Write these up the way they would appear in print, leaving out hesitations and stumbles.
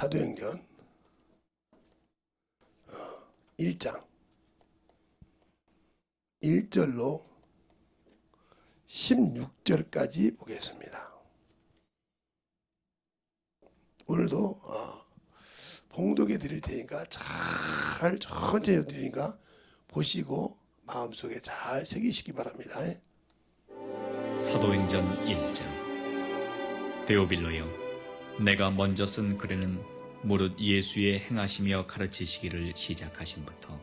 사도행전 1장 1절로 16절까지 보겠습니다. 오늘도 봉독해 드릴 테니까 잘 천천히 드리니까 보시고 마음속에 잘 새기시기 바랍니다. 사도행전 1장. 데오빌로여, 내가 먼저 쓴 글에는 무릇 예수의 행하시며 가르치시기를 시작하심부터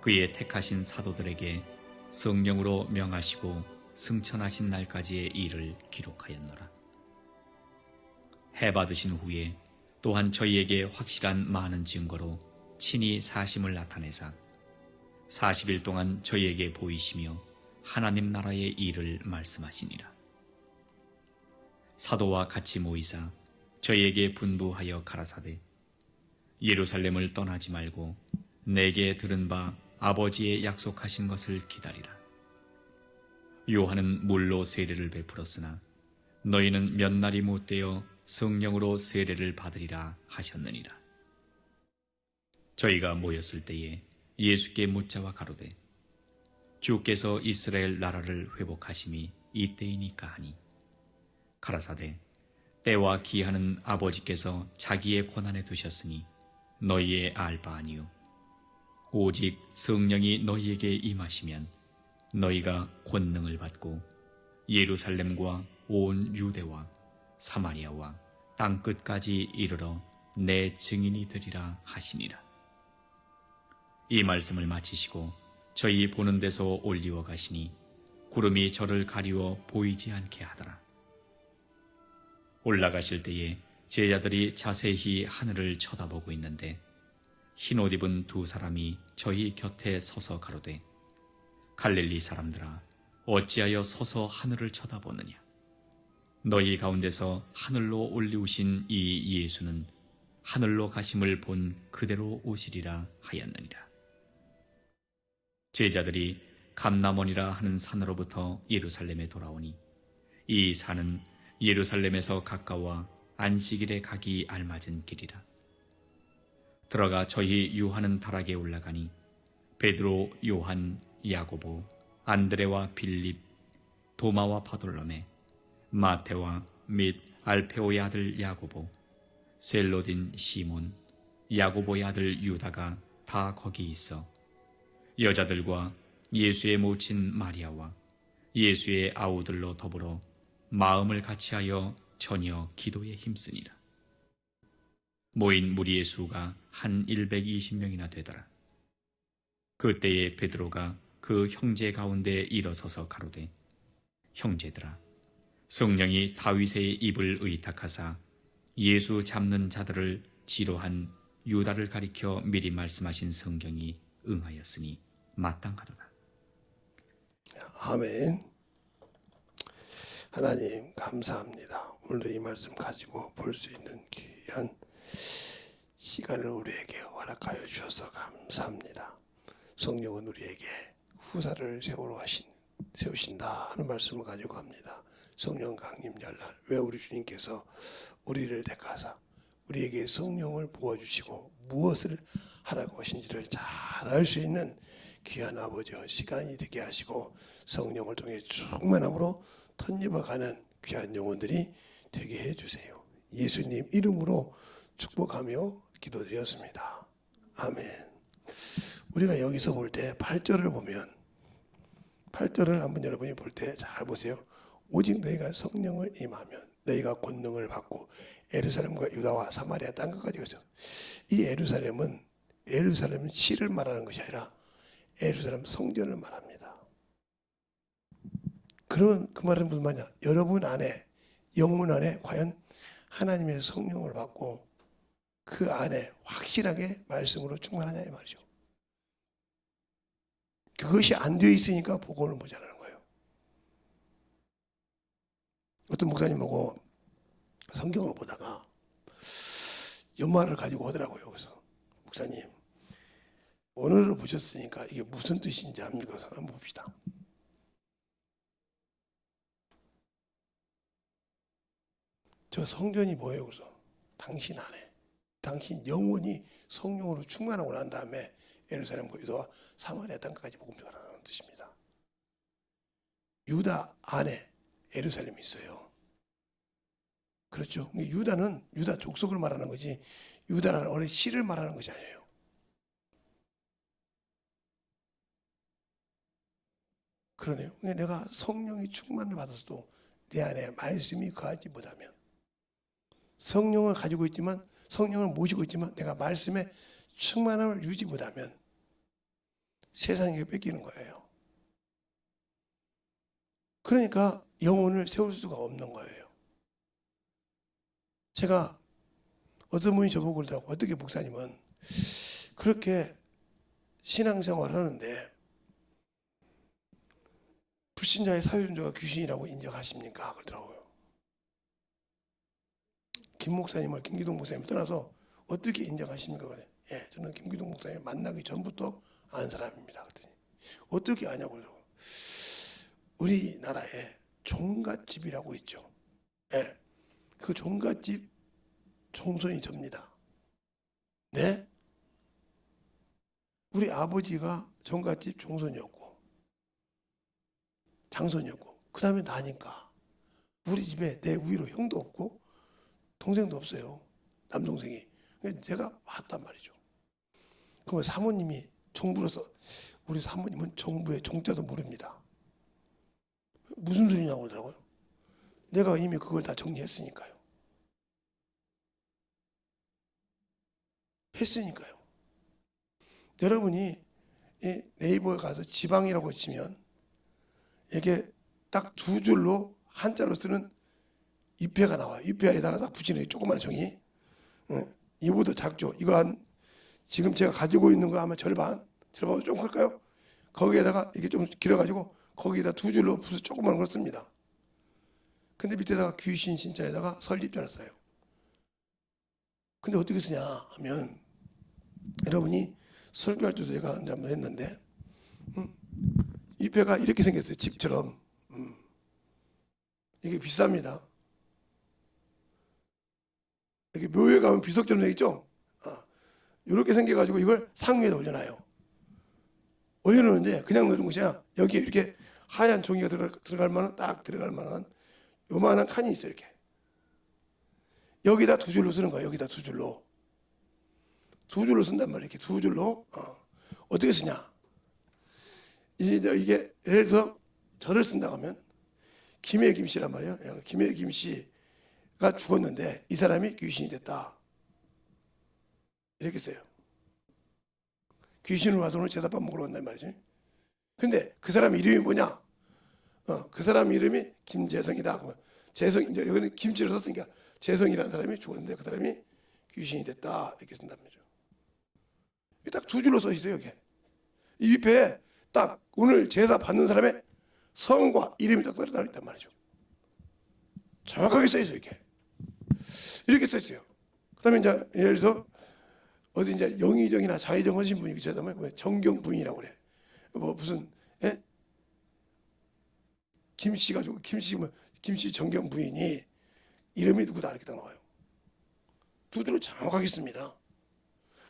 그의 택하신 사도들에게 성령으로 명하시고 승천하신 날까지의 일을 기록하였노라. 해 받으신 후에 또한 저희에게 확실한 많은 증거로 친히 사심을 나타내사 40일 동안 저희에게 보이시며 하나님 나라의 일을 말씀하시니라. 사도와 같이 모이사 저희에게 분부하여 가라사대 예루살렘을 떠나지 말고 내게 들은 바 아버지의 약속하신 것을 기다리라. 요한은 물로 세례를 베풀었으나 너희는 몇 날이 못되어 성령으로 세례를 받으리라 하셨느니라. 저희가 모였을 때에 예수께 묻자와 가로되 주께서 이스라엘 나라를 회복하심이 이때이니까 하니 가라사대 때와 기한은 아버지께서 자기의 권한에 두셨으니 너희의 알 바 아니요 오직 성령이 너희에게 임하시면 너희가 권능을 받고 예루살렘과 온 유대와 사마리아와 땅끝까지 이르러 내 증인이 되리라 하시니라. 이 말씀을 마치시고 저희 보는 데서 올리워 가시니 구름이 저를 가리워 보이지 않게 하더라. 올라가실 때에 제자들이 자세히 하늘을 쳐다보고 있는데 흰옷 입은 두 사람이 저희 곁에 서서 가로되 갈릴리 사람들아 어찌하여 서서 하늘을 쳐다보느냐. 너희 가운데서 하늘로 올리우신 이 예수는 하늘로 가심을 본 그대로 오시리라 하였느니라. 제자들이 감람원이라 하는 산으로부터 예루살렘에 돌아오니 이 산은 예루살렘에서 가까워 안식일에 가기 알맞은 길이라. 들어가 저희 유하는 다락에 올라가니 베드로, 요한, 야고보, 안드레와 빌립, 도마와 바돌로메, 마테와 및 알페오의 아들 야고보, 셀로딘 시몬, 야고보의 아들 유다가 다 거기 있어 여자들과 예수의 모친 마리아와 예수의 아우들로 더불어 마음을 같이하여 전혀 기도에 힘쓰니라. 모인 무리의 수가 한 120명이나 되더라. 그때에 베드로가 그 형제 가운데 일어서서 가로되 형제들아 성령이 다윗의 입을 의탁하사 예수 잡는 자들을 지로한 유다를 가리켜 미리 말씀하신 성경이 응하였으니 마땅하도다. 아멘. 하나님 감사합니다. 오늘도 이 말씀 가지고 볼 수 있는 귀한 시간을 우리에게 허락하여 주셔서 감사합니다. 성령은 우리에게 후사를 세우신다 하는 말씀을 가지고 갑니다. 성령 강림 열날 왜 우리 주님께서 우리를 택하사 우리에게 성령을 부어주시고 무엇을 하라고 하신지를 잘 알 수 있는 귀한 아버지여 시간이 되게 하시고 성령을 통해 충만함으로 덧입어가는 귀한 영혼들이 되게 해주세요. 예수님 이름으로 축복하며 기도드렸습니다. 아멘. 우리가 여기서 볼 때 8절을 보면 8절을 한번 여러분이 볼 때 잘 보세요. 오직 너희가 성령을 임하면 너희가 권능을 받고 예루살렘과 유다와 사마리아 땅끝까지 가서 이 예루살렘은 시를 말하는 것이 아니라 예루살렘 성전을 말합니다. 그러면 그 말은 무슨 말이냐? 여러분 안에 영혼 안에 과연 하나님의 성령을 받고 그 안에 확실하게 말씀으로 충만하냐 이 말이죠. 그것이 안 되어 있으니까 복음을 못 전하는 거예요. 어떤 목사님 보고 성경을 보다가 연말을 가지고 오더라고요. 그래서 목사님 오늘을 보셨으니까 이게 무슨 뜻인지 압니까? 한번 봅시다. 저 성전이 뭐예요? 그래서 당신 안에 당신 영혼이 성령으로 충만하고 난 다음에 예루살렘 유다와 사마리아 땅까지 복음 전하라는 뜻입니다. 유다 안에 예루살렘이 있어요. 그렇죠? 유다는 유다 족속을 말하는 거지 유다라는 어린 씨를 말하는 것이 아니에요. 그러네요. 내가 성령의 충만을 받아서도 내 안에 말씀이 거하지 못하면 성령을 가지고 있지만 성령을 모시고 있지만 내가 말씀에 충만함을 유지 못하면 세상에게 뺏기는 거예요. 그러니까 영혼을 세울 수가 없는 거예요. 제가 어떤 분이 저보고 그러더라고요. 어떻게 목사님은 그렇게 신앙생활을 하는데 불신자의 사유전자가 귀신이라고 인정하십니까? 그러더라고요. 김 목사님을 김기동 목사님을 떠나서 어떻게 인정하십니까? 그래. 예, 저는 김기동 목사님 만나기 전부터 아는 사람입니다. 그랬더니 어떻게 아냐고 그러더라고요. 우리나라에 종갓집이라고 있죠. 예, 그 종갓집 종손이 접니다. 네? 우리 아버지가 종갓집 종손이었고 장손이었고 그 다음에 나니까 우리 집에 내 위로 형도 없고 동생도 없어요. 남동생이. 제가 왔단 말이죠. 그러면 사모님이 종부로서 우리 사모님은 종부의 종자도 모릅니다. 무슨 소리냐고 그러더라고요. 내가 이미 그걸 다 정리했으니까요. 했으니까요. 여러분이 네이버에 가서 지방이라고 치면 이게 딱 두 줄로 한자로 쓰는 입회가 나와요. 입회에다가 딱 붙이는 조그마한 종이. 이보다 작죠. 이거 한 지금 제가 가지고 있는 거 아마 절반 좀 클까요? 거기에다가 이게 좀 길어가지고 거기에다 두 줄로 붓을 조그마한 걸 씁니다. 근데 밑에다가 귀신 신자에다가 설립자를 써요. 근데 어떻게 쓰냐 하면 여러분이 설교할 때도 제가 한번 했는데 입회가 이렇게 생겼어요. 집처럼. 이게 비쌉니다. 이렇게 묘에 가면 비석처럼 생겼죠? 이렇게 생겨가지고 이걸 상위에다 올려놔요. 올려놓는데 그냥 넣는 것이 아니라 여기에 이렇게 하얀 종이가 들어갈 만한 딱 들어갈 만한 요만한 칸이 있어요. 이렇게. 여기다 두 줄로 쓰는 거예요. 여기다 두 줄로. 두 줄로 쓴단 말이에요. 이렇게 두 줄로. 어떻게 쓰냐? 이게 예를 들어서 저를 쓴다고 하면 김해 김씨란 말이에요. 김해 김씨가 죽었는데 이 사람이 귀신이 됐다. 이렇게 써요. 귀신으로 와서 오늘 제사밥 먹으러 간단 말이죠. 근데 그 사람 이름이 뭐냐? 그 사람 이름이 김재성이다. 재성, 이제 여기는 김치를 썼으니까 재성이라는 사람이 죽었는데 그 사람이 귀신이 됐다. 이렇게 쓴단 말이죠. 딱 두 줄로 써 있어요. 여기. 이 위패에 딱 오늘 제사 받는 사람의 성과 이름이 딱 따로 있단 말이죠. 정확하게 써 있어요. 이렇게 써 있어요. 그다음에 이제 예를 들어서 어디 이제 영의정이나 자의정 하신 분이 계시다면 정경 부인이라고 그래. 뭐 무슨 김씨 가지고 김씨 정경 부인이 이름이 누구다 이렇게 딱 나와요. 두 줄로 정확하게 씁니다.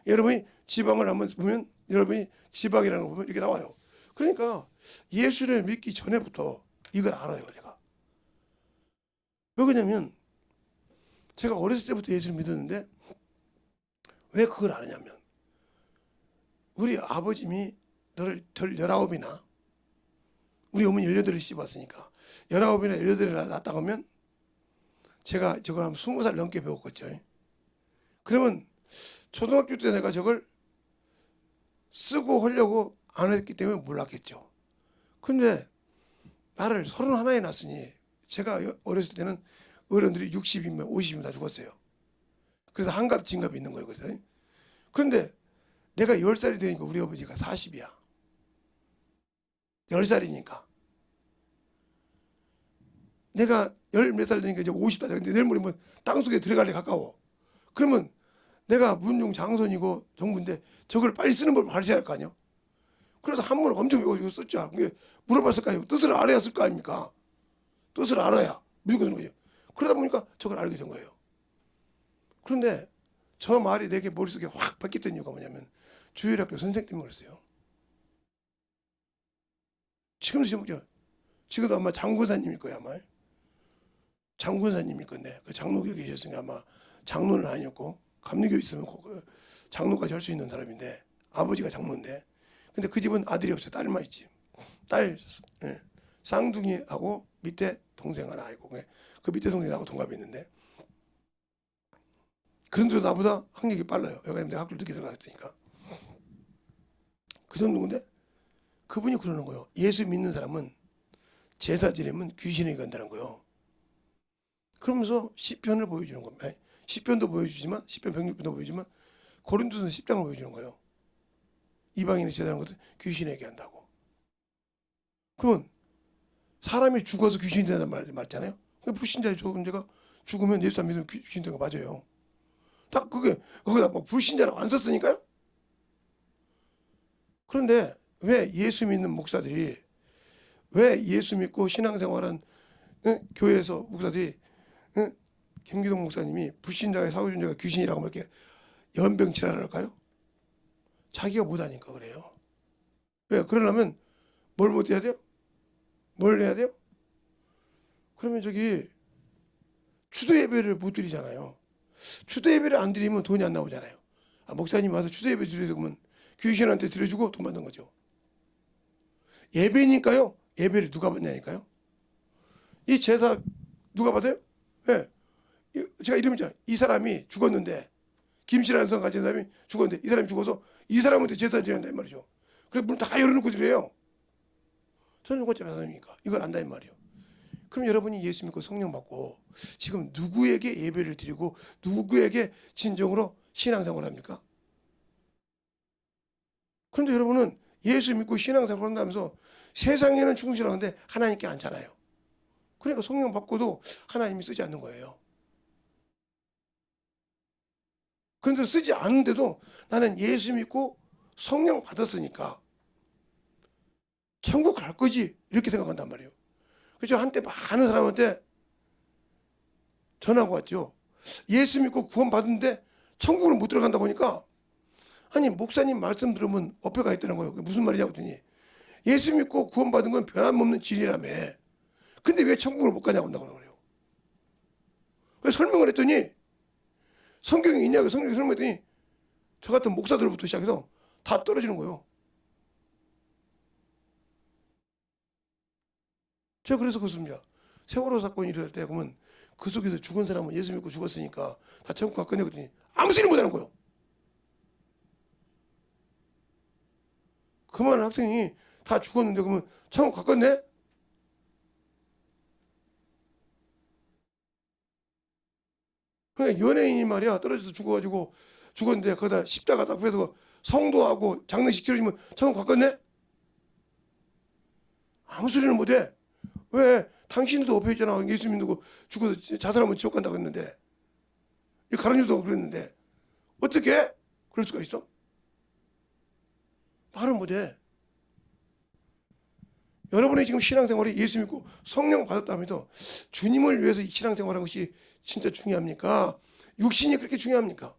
여러분이 지방을 한번 보면 여러분이 지방이라는 거 보면 이렇게 나와요. 그러니까 예수를 믿기 전에부터 이걸 알아요. 제가. 왜 그러냐면 제가 어렸을 때부터 예수를 믿었는데 왜 그걸 아느냐면 우리 아버님이 절 19이나 우리 어머니 18을 씹었으니까 19이나 18을 낳았다고 하면 제가 저걸 한 20살 넘게 배웠겠죠. 그러면 초등학교 때 내가 저걸 쓰고 하려고 안 했기 때문에 몰랐겠죠. 근데 나를 31에 낳았으니 제가 어렸을 때는 어른들이 60이면 50이면 다 죽었어요. 그래서 한갑 진갑이 있는 거예요. 그런데 내가 10살이 되니까 우리 아버지가 40이야. 10살이니까. 내가 10몇 살 되니까 이제 50다. 근데 내일 모레 땅속에 들어갈래 가까워. 그러면 내가 문중 장손이고 정부인데 저걸 빨리 쓰는 걸 가르쳐야 할 거 아니야. 그래서 한문을 엄청 외워가지고 썼죠. 물어봤을 거 아니에요. 뜻을 알아야 쓸 거 아닙니까? 뜻을 알아야 무조건 쓰는 거죠. 그러다 보니까 저걸 알게 된 거예요. 그런데 저 말이 내게 머릿속에 확 박혔던 이유가 뭐냐면 주일학교 선생님 때문에 그랬어요. 지금도 아마 장군사님일 거야 아마. 장군사님일 건데 그 장로교에 계셨으니까 아마 장로는 아니었고 감리교에 있으면 그 장로까지 할 수 있는 사람인데 아버지가 장로인데 근데 그 집은 아들이 없어요. 딸만 있지. 딸 예, 쌍둥이하고 밑에 동생 하나 있고 그 밑에 동생이 나하고 동갑이 있는데 그런데도 나보다 학력이 빨라요. 여기 내가 학교를 늦게 들어갔으니까 그 정도인데 그분이 그러는 거예요. 예수 믿는 사람은 제사 지내면 귀신이 간다는 거예요. 그러면서 시편을 보여주는 겁니다. 시편도 보여주지만 시편 106편도 보여주지만 고린도서 10장을 보여주는 거예요. 이방인이 제사하는 것은 귀신에게 한다고. 그러면 사람이 죽어서 귀신이 된다는 말잖아요. 불신자의 존재가 죽으면 예수 안 믿으면 귀신 되는 거 맞아요. 딱 그게 거기다 뭐 불신자라고 안 썼으니까요. 그런데 왜 예수 믿는 목사들이 왜 예수 믿고 신앙생활한 교회에서 목사들이 김기동 목사님이 불신자의 사후존재가 귀신이라고 이렇게 연병치라를 할까요? 자기가 못하니까 그래요. 왜? 그러려면 뭘 못해야 돼요? 뭘 해야 돼요? 그러면 저기 추도 예배를 못 드리잖아요. 추도 예배를 안 드리면 돈이 안 나오잖아요. 목사님 와서 추도 예배 드리면 귀신한테 드려주고 돈 받는 거죠. 예배니까요. 예배를 누가 받냐니까요. 이 제사 누가 받아요? 예. 제가 이러잖아요. 이 사람이 죽었는데 김씨라는 성 가진 사람이 죽었는데 이 사람이 죽어서 이 사람한테 제사 지낸다 이 말이죠. 그래서 문 다 열어놓고 그래요. 저는 어째 사람입니까? 이걸 안다 이 말이요. 그럼 여러분이 예수 믿고 성령 받고 지금 누구에게 예배를 드리고 누구에게 진정으로 신앙생활을 합니까? 그런데 여러분은 예수 믿고 신앙생활을 한다면서 세상에는 충실하는데 하나님께 않잖아요. 그러니까 성령 받고도 하나님이 쓰지 않는 거예요. 그런데 쓰지 않는데도 나는 예수 믿고 성령 받았으니까 천국 갈 거지 이렇게 생각한단 말이에요. 그래서 한때 많은 사람한테 전화가 왔죠. 예수 믿고 구원 받은데 천국을 못 들어간다고 하니까 아니 목사님 말씀 들으면 업혀가 있다는 거예요. 그게 무슨 말이냐고 했더니 예수 믿고 구원 받은 건 변함없는 진리라며. 근데 왜 천국을 못 가냐고 한다고 그래요. 그래서 설명을 했더니 성경이 있냐고 성경이 설명했더니 저 같은 목사들부터 시작해서 다 떨어지는 거예요. 제가 그래서 그렇습니다. 세월호 사건이 일어날 때 그러면 그 속에서 죽은 사람은 예수 믿고 죽었으니까 다 천국 갔거냐 그랬더니 아무 소리 못하는 거예요. 그 많은 학생이 다 죽었는데 그러면 천국 갔겠네? 그러니까 연예인이 말이야 떨어져서 죽어가지고 죽었는데 거기다 십자가 딱 펴서 성도하고 장례식 치러지면 천국 갔겠네? 아무 소리는 못해. 왜? 당신도 업혀 있잖아. 예수 믿고 죽어서 자살하면 지옥 간다고 했는데 가론유다가 그랬는데 어떻게 그럴 수가 있어? 말을 못해. 여러분의 지금 신앙생활이 예수 믿고 성령 받았다면서 주님을 위해서 이 신앙생활하는 것이 진짜 중요합니까? 육신이 그렇게 중요합니까?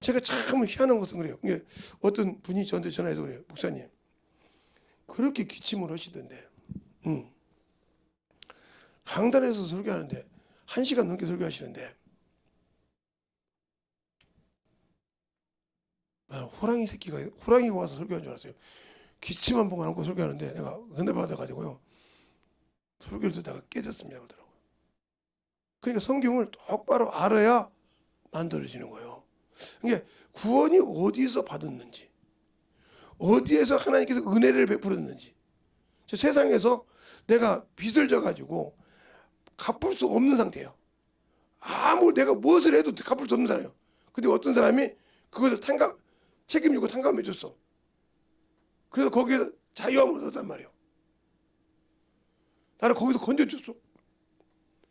제가 참 희한한 것은 그래요. 이게 어떤 분이 저한테 전화해서 그래요. 목사님 그렇게 기침을 하시던데 강단에서 설교하는데 1시간 넘게 설교하시는데 호랑이 새끼가 호랑이가 와서 설교한 줄 알았어요. 기침 한 번 안고 설교하는데 내가 은혜 받아가지고요 설교를 듣다가 깨졌습니다 그러더라고요. 그러니까 성경을 똑바로 알아야 만들어지는 거예요. 그러니까 구원이 어디서 받았는지 어디에서 하나님께서 은혜를 베풀었는지 세상에서 내가 빚을 져가지고 갚을 수 없는 상태예요. 아무 내가 무엇을 해도 갚을 수 없는 사람이에요. 근데 어떤 사람이 그것을 책임지고 탕감해 줬어. 그래서 거기에서 자유함을 얻었단 말이에요. 나를 거기서 건져줬어.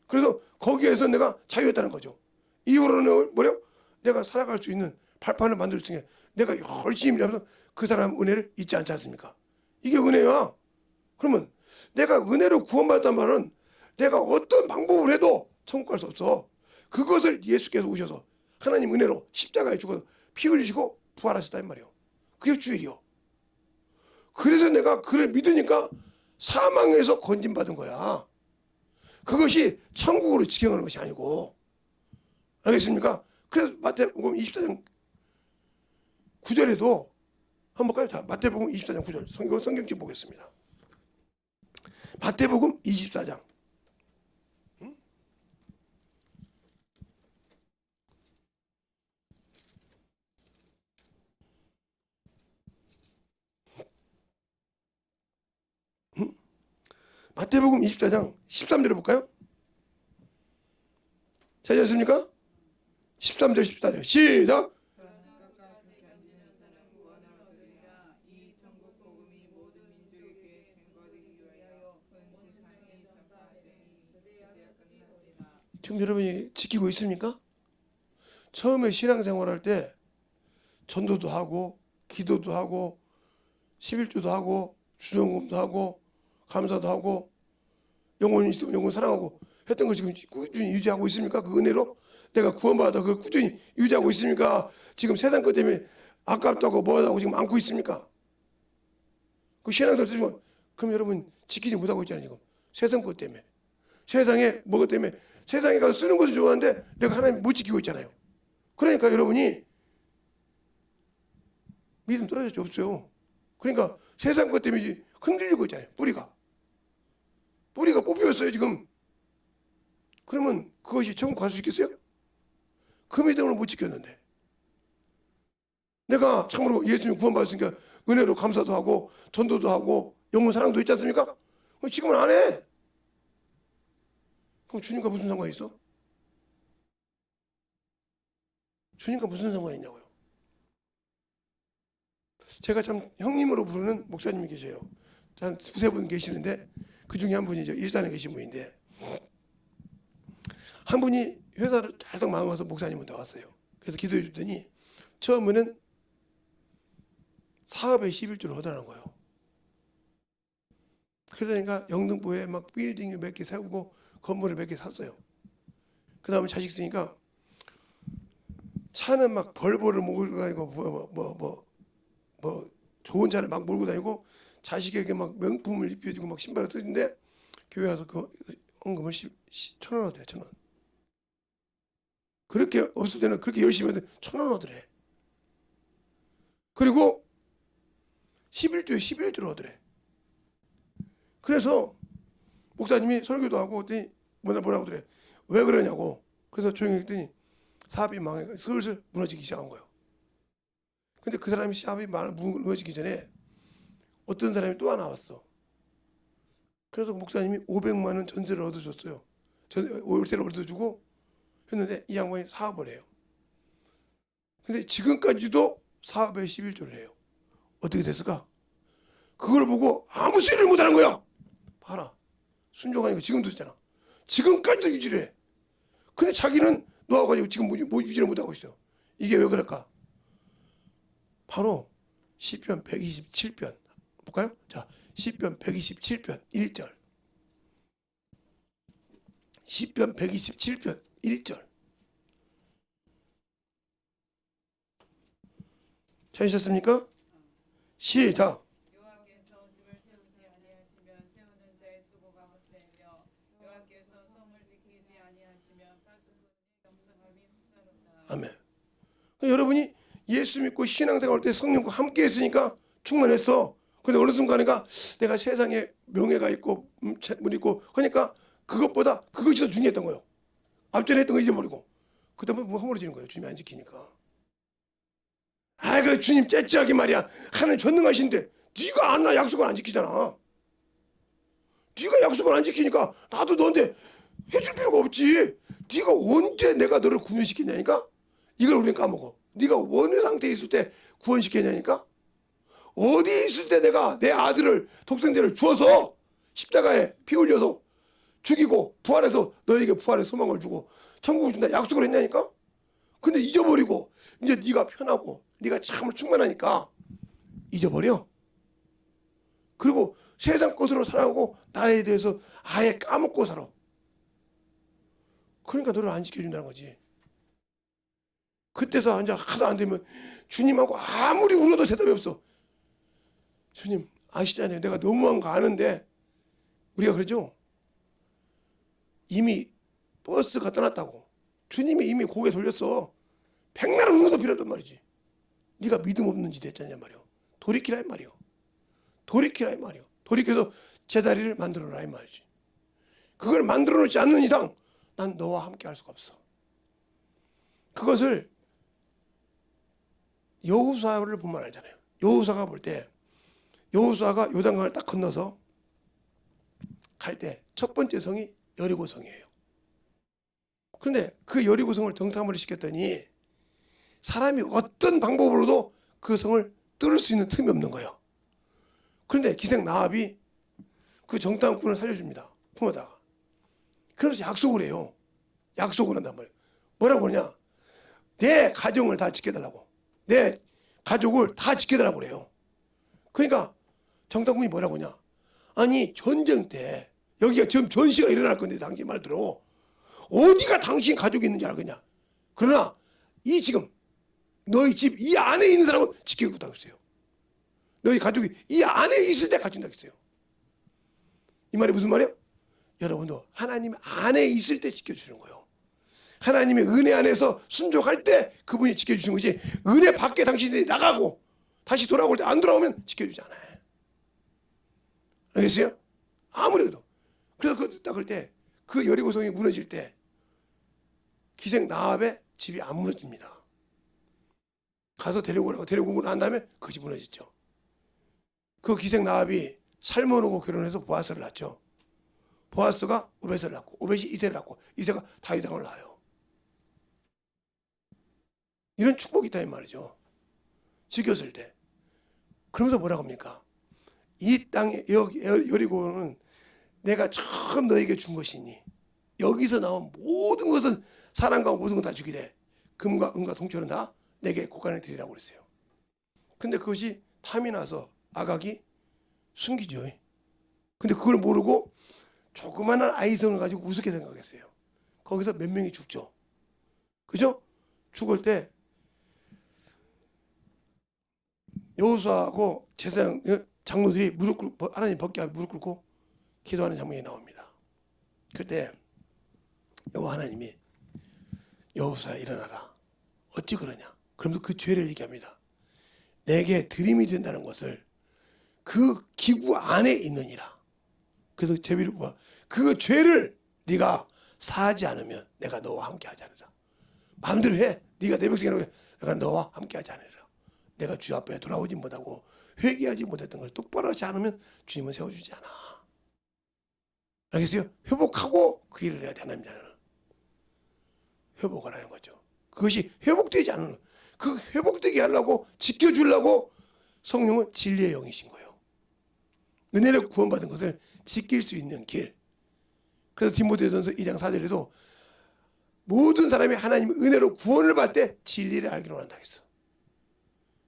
그래서 거기에서 내가 자유했다는 거죠. 이후로는 뭐래요? 내가 살아갈 수 있는 발판을 만들 수 있는 게 내가 열심히 일하면서 그 사람 은혜를 잊지 않지 않습니까? 이게 은혜야. 그러면 내가 은혜로 구원받았단 말은 내가 어떤 방법을 해도 천국 갈 수 없어. 그것을 예수께서 오셔서 하나님 은혜로 십자가에 죽어서 피 흘리시고 부활하셨다 이 말이에요. 그게 주일이요. 그래서 내가 그를 믿으니까 사망에서 건진받은 거야. 그것이 천국으로 직행하는 것이 아니고. 알겠습니까? 그래서 마태복음 24장 9절에도 한번 볼까요? 자, 마태복음 24장 9절 성경책 보겠습니다. 마태복음 24장 마태복음 24장 13절을 볼까요? 찾으셨습니까? 13절 14절 시작. 지금 여러분이 지키고 있습니까? 처음에 신앙생활할 때 전도도 하고 기도도 하고 11조도 하고 주정금도 하고 감사도 하고 영혼이 있으면 영혼 사랑하고 했던 거 지금 꾸준히 유지하고 있습니까? 그 은혜로 내가 구원받아 그걸 꾸준히 유지하고 있습니까? 지금 세상 것 때문에 아깝다고 뭐하다고 지금 안고 있습니까? 그 신앙생활 때문에 그럼 여러분 지키지 못하고 있잖아요. 지금 세상 것 때문에 세상에 뭐가 때문에 세상에 가서 쓰는 것을 좋아하는데 내가 하나님 못 지키고 있잖아요. 그러니까 여러분이 믿음 떨어질 수 없어요. 그러니까 세상 것 때문에 흔들리고 있잖아요. 뿌리가 뽑혔어요 지금. 그러면 그것이 천국 갈 수 있겠어요? 그 믿음을 못 지켰는데 내가 참으로 예수님 구원받았으니까 은혜로 감사도 하고 전도도 하고 영혼 사랑도 있지 않습니까? 그럼 지금은 안 해. 그럼 주님과 무슨 상관이 있어? 주님과 무슨 상관이 있냐고요. 제가 참 형님으로 부르는 목사님이 계세요. 한 두세 분 계시는데 그 중에 한 분이 일산에 계신 분인데 한 분이 회사를 잘 망가서 목사님한테 왔어요. 그래서 기도해 줬더니 처음에는 사업에 11조를 하더라는 거예요. 그러니까 영등포에 막 빌딩을 몇 개 세우고 건물을 몇 개 샀어요. 그 다음에 자식 있으니까 차는 막 벌보를 몰고 다니고 뭐 좋은 차를 막 몰고 다니고 자식에게 막 명품을 입혀주고 막 신발을 쓰는데 교회 와서 그 헌금을 1,000원 하더래. 1,000원. 그렇게 없을 때는 그렇게 열심히 해도 1,000원 하더래. 그리고 11조에 11조를 하더래. 그래서 목사님이 설교도 하고 했더니 뭐라고 그래. 왜 그러냐고. 그래서 조용히 했더니 사업이 망해 슬슬 무너지기 시작한 거예요. 근데 그 사람이 사업이 무너지기 전에 어떤 사람이 또 하나 왔어. 그래서 목사님이 500만 원 전세를 얻어줬어요. 월세를 얻어주고 했는데 이 양반이 사업을 해요. 근데 지금까지도 사업에 11조를 해요. 어떻게 됐을까? 그걸 보고 아무 소리를 못하는 거야. 봐라. 순종하니까 지금도 있잖아. 지금까지도 유지를 해. 근데 자기는 놓아가지고 지금 뭐 유지를 못하고 있어요. 이게 왜 그럴까? 바로 시편 127편 볼까요? 자, 시편 127편 1절. 시편 127편 1절. 찾으셨습니까? 시작. 여호와께서 집을 세우지 아니하시면 세우는 자의 수고가 헛되며 여호와께서 성을 지키지 아니하시면 파수꾼의 겸손함이 흑사로다. 아멘. 여러분이 예수 믿고 신앙생활 때 성령과 함께 했으니까 충만했어. 근데 어느 순간에가 내가 세상에 명예가 있고 물 있고 그러니까 그것보다 그것이 더 중요했던 거예요. 앞전에 했던 거 잊어버리고 그다음에 뭐 허물어지는 거예요. 주님이 안 지키니까. 그 주님 째째하게 말이야. 하나님 전능하신데 네가 안 나 약속을 안 지키잖아. 네가 약속을 안 지키니까 나도 너한테 해줄 필요가 없지. 네가 언제 내가 너를 구원시키냐니까. 이걸 우리는 까먹어. 네가 원의 상태에 있을 때 구원시켰냐니까. 어디에 있을 때 내가 내 아들을 독생자를 주어서 십자가에 피 흘려서 죽이고 부활해서 너에게 부활의 소망을 주고 천국을 준다 약속을 했냐니까. 근데 잊어버리고 이제 네가 편하고 네가 참을 충만하니까 잊어버려. 그리고 세상 것으로 살아가고 나에 대해서 아예 까먹고 살아. 그러니까 너를 안 지켜준다는 거지. 그때서 이제 하도 안 되면 주님하고 아무리 울어도 대답이 없어. 주님 아시잖아요. 내가 너무한 거 아는데 우리가 그러죠. 이미 버스가 떠났다고. 주님이 이미 고개 돌렸어. 백날 울어도 필요하단 말이지. 네가 믿음 없는 짓 했잖냐 말이오. 돌이키라 이 말이오. 돌이키라 이 말이오. 돌이켜서 제자리를 만들어라 이 말이지. 그걸 만들어 놓지 않는 이상 난 너와 함께 할 수가 없어. 그것을 여호수아를 보면 알잖아요. 여호수아가 볼 때 여호수아가 요단강을 딱 건너서 갈 때 첫 번째 성이 여리고성이에요. 그런데 그 여리고성을 정탐을 시켰더니 사람이 어떤 방법으로도 그 성을 뚫을 수 있는 틈이 없는 거예요. 그런데 기생 나압이 그 정탐꾼을 살려줍니다. 품어다가. 그래서 약속을 해요. 약속을 한단 말이에요. 뭐라고 그러냐? 내 가정을 다 지켜달라고. 내 가족을 다 지켜달라고 그래요. 그러니까 정탐꾼이 뭐라고 하냐? 아니 전쟁 때 여기가 지금 전시가 일어날 건데 당신 말대로 어디가 당신 가족이 있는지 알겠냐? 그러나 이 지금 너희 집 이 안에 있는 사람은 지켜주겠다고 했어요. 너희 가족이 이 안에 있을 때 가진다고 했어요. 이 말이 무슨 말이에요? 여러분도 하나님 안에 있을 때 지켜주는 거예요. 하나님의 은혜 안에서 순종할 때 그분이 지켜주시는 거지, 은혜 밖에 당신들이 나가고 다시 돌아올 때 안 돌아오면 지켜주지 않아요. 알겠어요? 아무리 그래도. 그래서 딱 그럴 때 그 여리고성이 무너질 때 기생 나압의 집이 안 무너집니다. 가서 데리고 오라고 데리고 난 다음에 그 집 무너졌죠. 그 기생 나압이 살몬하고 결혼해서 보아스를 낳죠. 보아스가 오벳을 낳고 오벳이 이새를 낳고 이새가 다윗 왕을 낳아요. 이런 축복이 있다 이 말이죠. 지켰을 때. 그러면서 뭐라고 합니까? 이 땅에 여리고는 내가 처음 너에게 준 것이니 여기서 나온 모든 것은 사람과 모든 건 다 주기래. 금과 은과 동철은 다 내게 고간을 드리라고 그랬어요. 근데 그것이 탐이 나서 아각이 숨기죠. 근데 그걸 모르고 조그마한 아이성을 가지고 우습게 생각했어요. 거기서 몇 명이 죽죠. 그죠? 죽을 때 여호수아하고 제사장 장로들이 무릎 꿇고 하나님 벗게 하고 무릎 꿇고 기도하는 장면이 나옵니다. 그때 여호와 하나님이 여호수아 일어나라. 어찌 그러냐? 그러면서 그 죄를 얘기합니다. 내게 들림이 된다는 것을 그 기구 안에 있느니라. 그래서 제비를 보아 그 죄를 네가 사하지 않으면 내가 너와 함께하지 않으라. 마음대로 해. 네가 내 백성이라고 해. 내가 너와 함께하지 않으라. 내가 주 앞에 돌아오지 못하고 회개하지 못했던 걸 똑바로 하지 않으면 주님은 세워주지 않아. 알겠어요? 회복하고 그 일을 해야 돼. 하나님 자는 회복을 하는 거죠. 그것이 회복되지 않는, 그 회복되게 하려고 지켜주려고 성령은 진리의 영이신 거예요. 은혜를 구원받은 것을 지킬 수 있는 길. 그래서 디모데전서 2장 4절에도 모든 사람이 하나님의 은혜로 구원을 받을 때 진리를 알기로 한다 했어.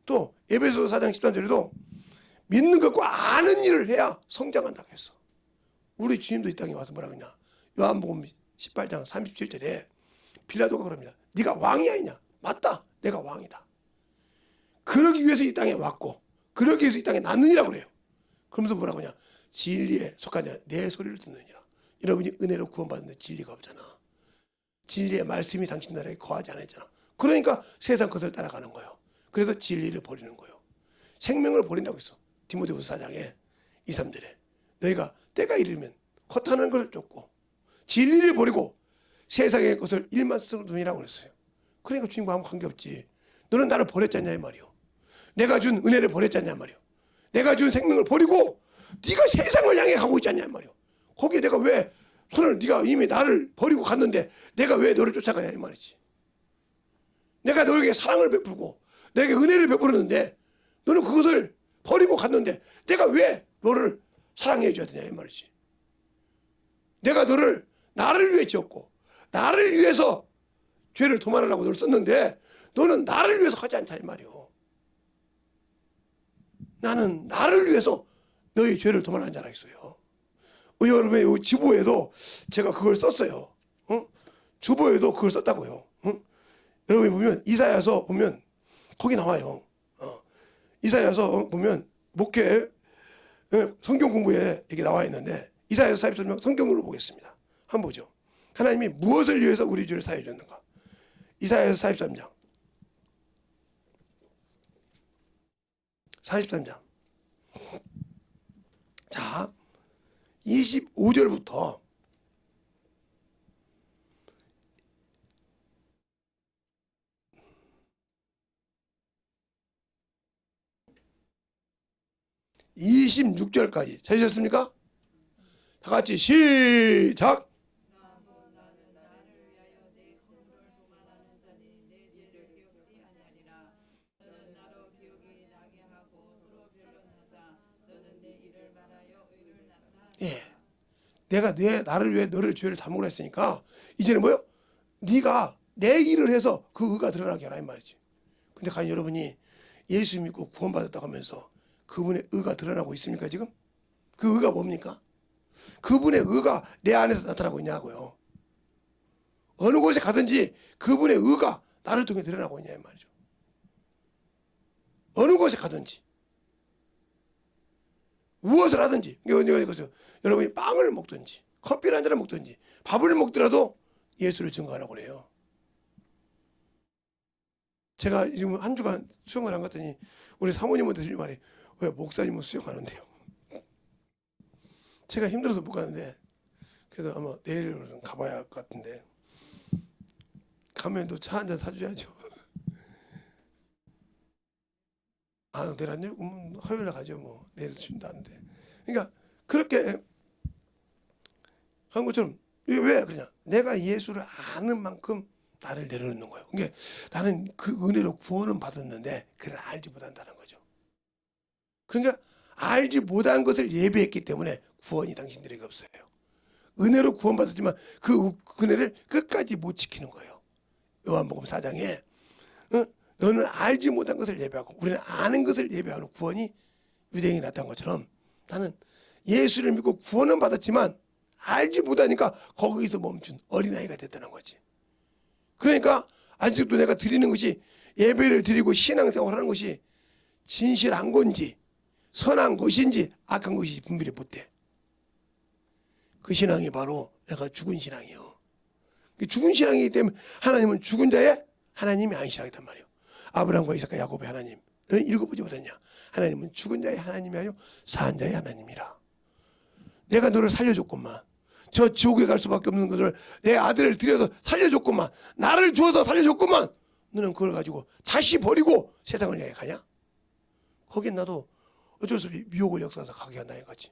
또 에베소서 4장 13절에도 믿는 것과 아는 일을 해야 성장한다고 했어. 우리 주님도 이 땅에 와서 뭐라 그러냐? 요한복음 18장 37절에 빌라도가 그럽니다. 네가 왕이 아니냐? 맞다. 내가 왕이다. 그러기 위해서 이 땅에 왔고 그러기 위해서 이 땅에 났느니라고 그래요. 그러면서 뭐라고 하냐? 진리에 속한 자는 내 소리를 듣느니라. 여러분이 은혜로 구원받는데 진리가 없잖아. 진리의 말씀이 당신 나라에 거하지 않았잖아. 그러니까 세상 것을 따라가는 거예요. 그래서 진리를 버리는 거예요. 생명을 버린다고 했어. 디모데후서 4장에 2, 3절에 너희가 때가 이르면 헛하는 것을 쫓고 진리를 버리고 세상의 것을 일만 쓰느니라고 그랬어요. 그러니까 주님과 아무 관계없지. 너는 나를 버렸잖냐 이 말이요. 내가 준 은혜를 버렸잖냐 말이요. 내가 준 생명을 버리고 네가 세상을 향해 가고 있잖냐 이 말이요. 거기에 내가 왜 손을, 네가 이미 나를 버리고 갔는데 내가 왜 너를 쫓아가냐 이 말이지. 내가 너에게 사랑을 베풀고 내게 은혜를 베풀었는데 너는 그것을 버리고 갔는데 내가 왜 너를 사랑해 줘야 되냐 이 말이지. 내가 너를 나를 위해 지었고 나를 위해서 죄를 도말하려고 너를 썼는데 너는 나를 위해서 하지 않다 이 말이요. 나는 나를 위해서 너희 죄를 도말한 자라 했어요. 여러분의 지부에도 제가 그걸 썼어요. 주보에도 그걸 썼다고요. 응? 여러분이 보면 이사야서 보면 거기 나와요. 이사야서 보면 목회 성경 공부에 이게 나와 있는데 이사야서 43장 성경으로 보겠습니다. 한번 보죠. 하나님이 무엇을 위해서 우리 주를 사해 주셨는가? 이사야서 43장. 43장. 자, 25절부터 26절까지 찾으셨습니까? 다 같이 시작. 나는 나를 위하여 내 공로를 도말하는 자니 내 죄를 기억지 아니하리라. 너는 나로 기억이 나게 하고 서로 변론하자. 너는 내 일을 말하여 의를 나타내라. 예. 내가 나를 위해 너를 죄를 다 먹으라 했으니까 이제는 뭐요? 네가 내 일을 해서 그 의가 드러나게 하라 이 말이지. 근데 과연 여러분이 예수 믿고 구원받았다고 하면서 그분의 의가 드러나고 있습니까 지금? 그 의가 뭡니까? 그분의 의가 내 안에서 나타나고 있냐고요. 어느 곳에 가든지 그분의 의가 나를 통해 드러나고 있냐 이 말이죠. 어느 곳에 가든지 무엇을 하든지 여러분이 빵을 먹든지 커피를 한 잔을 먹든지 밥을 먹더라도 예수를 증거하라고 그래요. 제가 지금 한 주간 수영을 안 갔더니 우리 사모님한테 들린 말이 왜 목사님은 수영하는데요? 제가 힘들어서 못 가는데 그래서 아마 내일은 가봐야 할 것 같은데 가면 또 차 한 잔 사줘야죠. 아 내일 안 일? 화요일에 가죠 뭐 내일 쉰다 하는데 그러니까 그렇게 한 것처럼 왜 그러냐? 내가 예수를 아는 만큼 나를 내려놓는 거예요. 그러니까 나는 그 은혜로 구원은 받았는데 그를 알지 못한다는 거죠. 그러니까 알지 못한 것을 예배했기 때문에 구원이 당신들에게 없어요. 은혜로 구원받았지만 그 은혜를 끝까지 못 지키는 거예요. 요한복음 4장에 너는 알지 못한 것을 예배하고 우리는 아는 것을 예배하는 구원이 유대인이 나타난 것처럼 나는 예수를 믿고 구원은 받았지만 알지 못하니까 거기서 멈춘 어린아이가 됐다는 거지. 그러니까 아직도 내가 드리는 것이 예배를 드리고 신앙생활을 하는 것이 진실한 건지 선한 것인지 악한 것인지 분별이 못돼. 그 신앙이 바로 내가 죽은 신앙이요. 죽은 신앙이기 때문에 하나님은 죽은 자의 하나님이 아니시라고 말이에요. 아브라함과 이삭과 야곱의 하나님. 너는 읽어보지 못했냐? 하나님은 죽은 자의 하나님이 아니요 산 자의 하나님이라. 내가 너를 살려줬구만. 저 지옥에 갈 수밖에 없는 것을 내 아들을 들여서 살려줬구만. 나를 주어서 살려줬구만. 너는 그걸 가지고 다시 버리고 세상을 향해 가냐? 거긴 나도 어쩔 수 없이 미혹을 역사해서 가게 한다는 거지.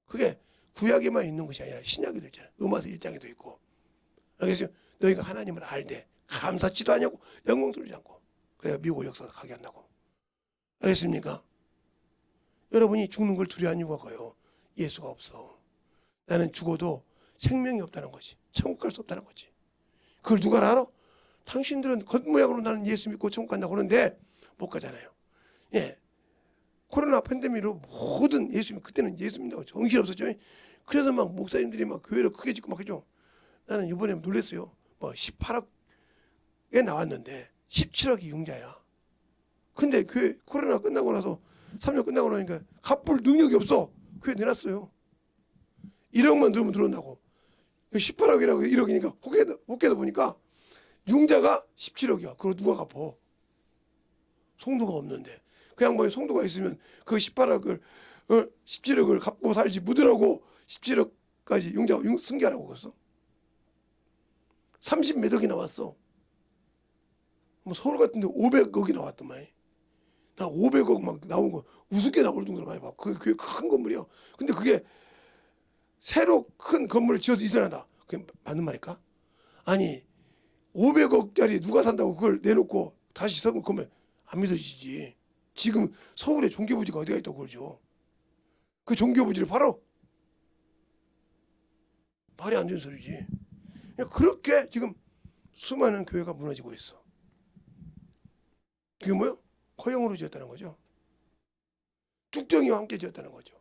그게 구약에만 있는 것이 아니라 신약에도 있잖아. 로마서 1장에도 있고. 그래서 너희가 하나님을 알되 감사치도 않냐고 영광 돌리지 않고 그래야 미혹을 역사해서 가게 한다고. 알겠습니까? 여러분이 죽는 걸 두려워하는 이유가 그거예요. 예수가 없어. 나는 죽어도 생명이 없다는 거지. 천국 갈 수 없다는 거지. 그걸 누가 알아? 당신들은 겉모양으로 나는 예수 믿고 천국 간다고 그러는데 못 가잖아요. 예. 코로나 팬데믹으로 모든 예수 믿고 그때는 예수 믿는다고 정신없었죠. 그래서 막 목사님들이 막 교회를 크게 짓고 막 하죠. 나는 이번에 놀랐어요. 뭐 18억에 나왔는데 17억이 융자야. 근데 교회 코로나 끝나고 나서 3년 끝나고 나니까 갚을 능력이 없어. 교회 내놨어요. 1억만 들으면 들어온다고. 18억이라고 1억이니까 혹해서 보니까 융자가 17억이야. 그걸 누가 갚어? 송도가 없는데. 그 양반이 송도가 있으면 그 18억을 17억을 갚고 살지 묻으라고 17억까지 융자 승계하라고 그랬어. 30몇 억이 나왔어. 뭐 서울 같은 데 500억이 나왔더만. 나 500억 막 나온 거 우습게 나올 정도로 많이 봐. 그게 큰 건물이야. 근데 그게 새로 큰 건물을 지어서 이전한다. 그게 맞는 말일까? 아니 500억짜리 누가 산다고 그걸 내놓고 다시 썩은 거면 안 믿어지지. 지금 서울에 종교부지가 어디가 있다고 그러죠. 그 종교부지를 팔어? 말이 안 되는 소리지. 그렇게 지금 수많은 교회가 무너지고 있어. 그게 뭐야? 허영으로 지었다는 거죠. 쭉정이와 함께 지었다는 거죠.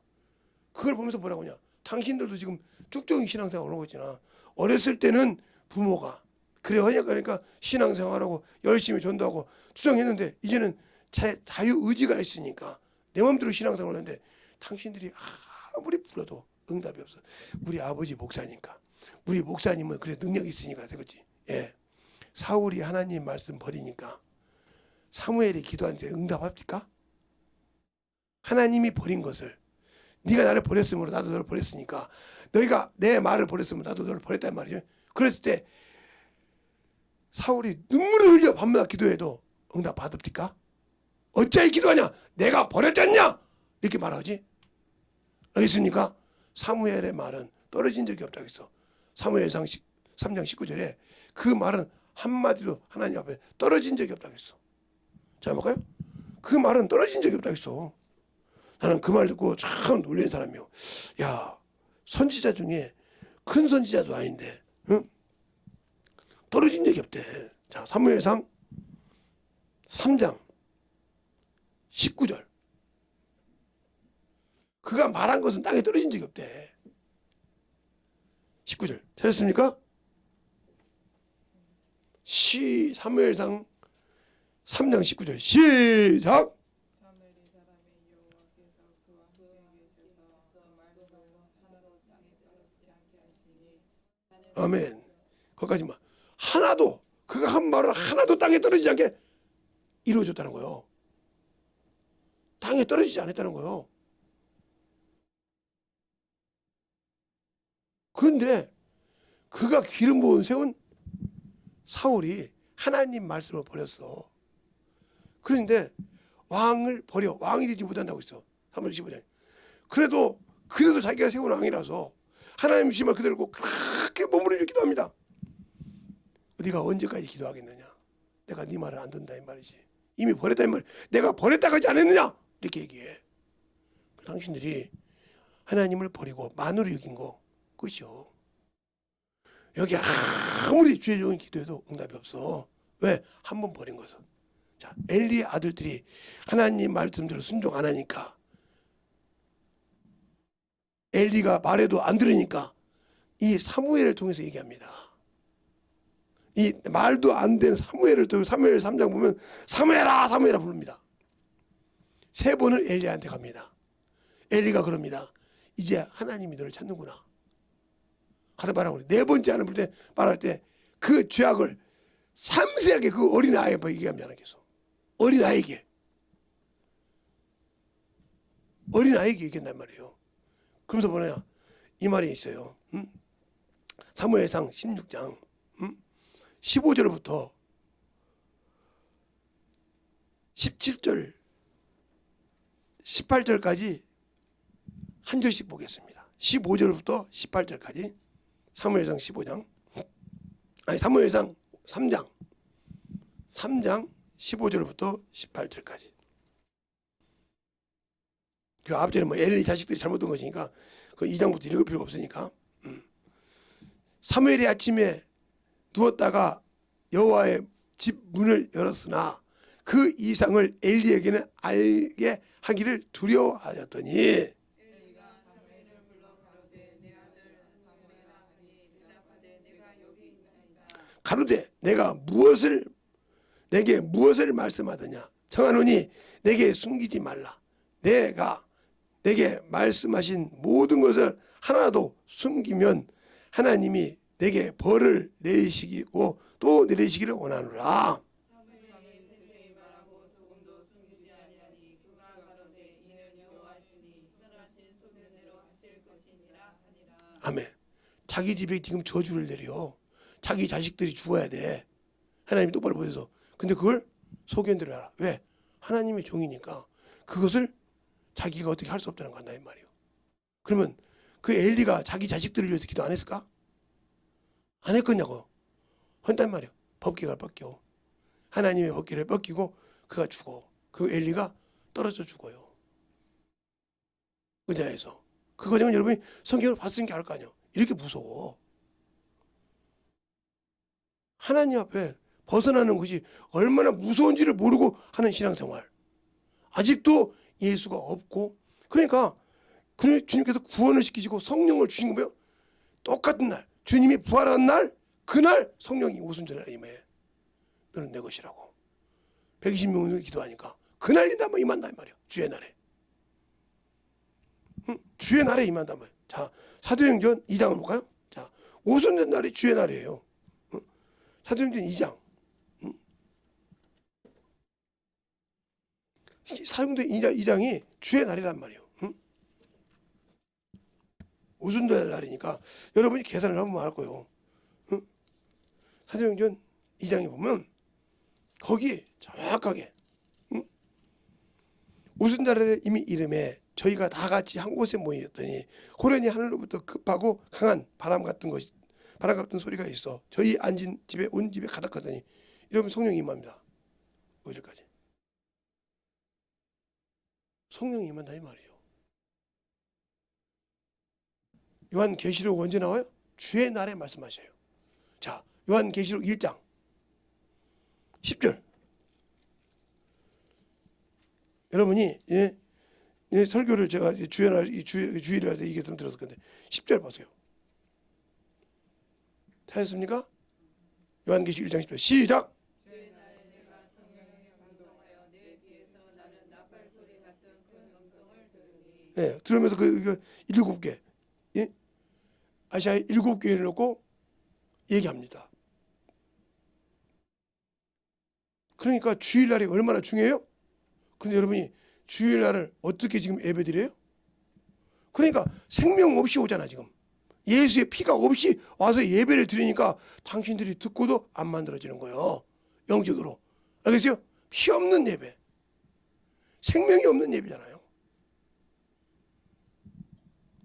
그걸 보면서 뭐라고 하냐? 당신들도 지금 쭉정이 신앙생활 오고 있잖아. 어렸을 때는 부모가 그래 하니까 신앙생활하고 열심히 전도하고 투정했는데 이제는 자유의지가 있으니까 내 마음대로 신앙생활을 하는데 당신들이 아무리 불러도 응답이 없어. 우리 아버지 목사니까. 우리 목사님은 그래 능력이 있으니까 되겠지. 예. 사울이 하나님 말씀 버리니까 사무엘이 기도하는데 응답합니까? 하나님이 버린 것을 네가 나를 버렸으므로 나도 너를 버렸으니까 너희가 내 말을 버렸으면 나도 너를 버렸단 말이죠. 그랬을 때 사울이 눈물을 흘려 밤마다 기도해도 응답 받읍니까? 어찌하여 기도하냐? 내가 버렸잖냐? 이렇게 말하지. 알겠습니까? 사무엘의 말은 떨어진 적이 없다고 했어. 사무엘상 3장 19절에 그 말은 한마디도 하나님 앞에 떨어진 적이 없다고 했어. 자, 볼까요? 그 말은 떨어진 적이 없다고 했어. 나는 그 말 듣고 참 놀란 사람이요. 야, 선지자 중에 큰 선지자도 아닌데 응? 떨어진 적이 없대. 자, 사무엘상 3장 19절. 그가 말한 것은 땅에 떨어진 적이 없대. 19절. 찾았습니까? 사무엘상 3장 19절. 시작. 사무엘이 사람이 여호와께서 그와 함께 계셔서 그 말도 하나도 땅에 떨어지지 않게 하시니 아멘. 거기까지만. 하나도 그가 한 말은 하나도 땅에 떨어지지 않게 이루어졌다는 거예요. 땅에 떨어지지 않았다는 거예요. 그런데 그가 기름 부은 세운 사울이 하나님 말씀을 버렸어. 그런데 왕을 버려 왕이 되지 못한다고 있어. 3월 15장. 그래도 자기가 세운 왕이라서 하나님 주신 말 그대로 그렇게 머무르며 기도합니다. 네가 언제까지 기도하겠느냐? 내가 네 말을 안 듣는다 이 말이지. 이미 버렸다 이 말. 내가 버렸다고 하지 않았느냐? 이렇게 얘기해. 당신들이 하나님을 버리고 만으로 여긴 거 끝이요. 여기 아무리 주의 종이 기도해도 응답이 없어. 왜? 한 번 버린 거죠. 자, 엘리의 아들들이 하나님 말씀대로 순종 안 하니까 엘리가 말해도 안 들으니까 이 사무엘을 통해서 얘기합니다. 이 말도 안 된 사무엘을 통해서 사무엘 3장 보면 사무엘아 사무엘아 부릅니다. 3번을 엘리한테 갑니다. 엘리가 그럽니다. 이제 하나님이 너를 찾는구나. 하다 말하고 4번째 하는 때 말할 때 그 죄악을 상세하게 그 어린아이에게 얘기합니다. 계속 어린아이에게 얘기한단 말이에요. 그러면서 뭐냐 이 말이 있어요. 사무엘상 16장 15절부터 17절 18절까지 한 절씩 보겠습니다. 15절부터 18절까지 사무엘상 15장 아니 사무엘상 3장 15절부터 18절까지. 그 앞전에 뭐 엘리 자식들이 잘못된 것이니까 그 2장부터 읽을 필요가 없으니까. 사무엘이 아침에 누웠다가 여호와의 집 문을 열었으나 그 이상을 엘리에게는 알게 하기를 두려워하였더니 엘리가 사무엘을 불러 가로되 내 아들 사무엘아 하니 대답하되 내가 여기 있나이다. 가로되 내가 내게 무엇을 말씀하더냐 청하노니 내게 숨기지 말라. 내가 내게 말씀하신 모든 것을 하나도 숨기면 하나님이 내게 벌을 내리시고 또 내리시기를 원하노라. 사무엘이 세세히 말하고 조금도 숨기지 아니하니 그가 가로되 이는 여호와시니 선하신 소견대로 하실 것이니라 하니라. 아멘. 자기 집에 지금 저주를 내려. 자기 자식들이 죽어야 돼. 하나님이 똑바로 보여서. 근데 그걸 소견대로 하라. 왜? 하나님의 종이니까 그것을 자기가 어떻게 할 수 없다는 거 한다 이 말이에요. 그러면 그 엘리가 자기 자식들을 위해서 기도 안 했을까? 안 했겠냐고. 한단 말이에요. 법궤가 벗겨. 하나님의 법궤를 벗기고 그가 죽어. 그 엘리가 떨어져 죽어요. 의자에서. 그 과정은 여러분이 성경을 봤으니까 알 거 아니에요. 이렇게 무서워. 하나님 앞에 벗어나는 것이 얼마나 무서운지를 모르고 하는 신앙생활. 아직도 예수가 없고 그러니까 주님께서 구원을 시키시고 성령을 주신 거예요. 똑같은 날 주님이 부활한 날 그날 성령이 오순절에 임해. 너는 내 것이라고. 120명이 기도하니까 그날 임한다 이 말이야. 주의 날에. 응? 주의 날에 임한단 말이야. 자, 사도행전 2장을 볼까요? 자, 오순절 날이 주의 날이에요. 응? 사도행전 2장. 응? 사도행전 2장이 주의 날이란 말이에요. 응? 오순절 날이니까 여러분이 계산을 하면 알 거예요. 응? 사도행전 2장에 보면 거기 정확하게 오순절에 이미 이름에 저희가 다 같이 한 곳에 모였더니 호련히 하늘로부터 급하고 강한 바람 같은 소리가 있어 저희 앉은 집에 온 집에 가득하더니 이러면 성령이 임합니다. 5절까지 성령이 임한다 이 말이에요. 요한계시록 언제 나와요? 주의 날에 말씀하셔요. 자, 요한계시록 1장 10절. 여러분이 설교를 제가 주일을 할 때 이게 좀 들었을 건데 10절 보세요. 하셨습니까? 요한계시록 1장 10절 시작. 주의 날에 내가 성령에 감동하여 내 뒤에서 나는 나팔 소리 같은 큰 음성을 들으니. 네, 들으면서 그 7개 아시아의 7교회를 놓고 얘기합니다. 그러니까 주일날이 얼마나 중요해요? 그런데 여러분이 주일날을 어떻게 지금 예배드려요? 그러니까 생명 없이 오잖아 지금. 예수의 피가 없이 와서 예배를 드리니까 당신들이 듣고도 안 만들어지는 거예요. 영적으로. 알겠어요? 피 없는 예배. 생명이 없는 예배잖아요.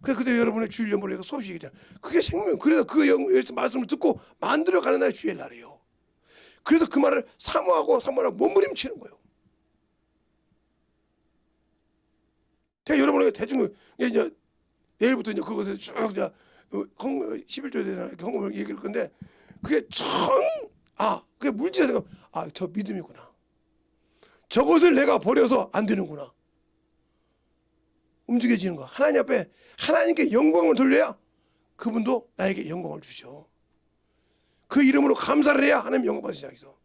그때 여러분의 주일 연보를 내가 수없이 얘기했잖아요. 그게 생명. 그래서 그 말씀을 듣고 만들어가는 날이 주일날이에요. 그래서 그 말을 사모하고 몸부림치는 거예요. 여러분에게 대충 이제 내일부터 이제 그것을 쭉 이제 11조에 대한 헌금을 얘기할 건데 그게 그게 물질에서 저 믿음이구나. 저것을 내가 버려서 안 되는구나. 움직여지는 거. 하나님 앞에 하나님께 영광을 돌려야 그분도 나에게 영광을 주셔. 그 이름으로 감사를 해야 하나님 영광 받으시기 시작해서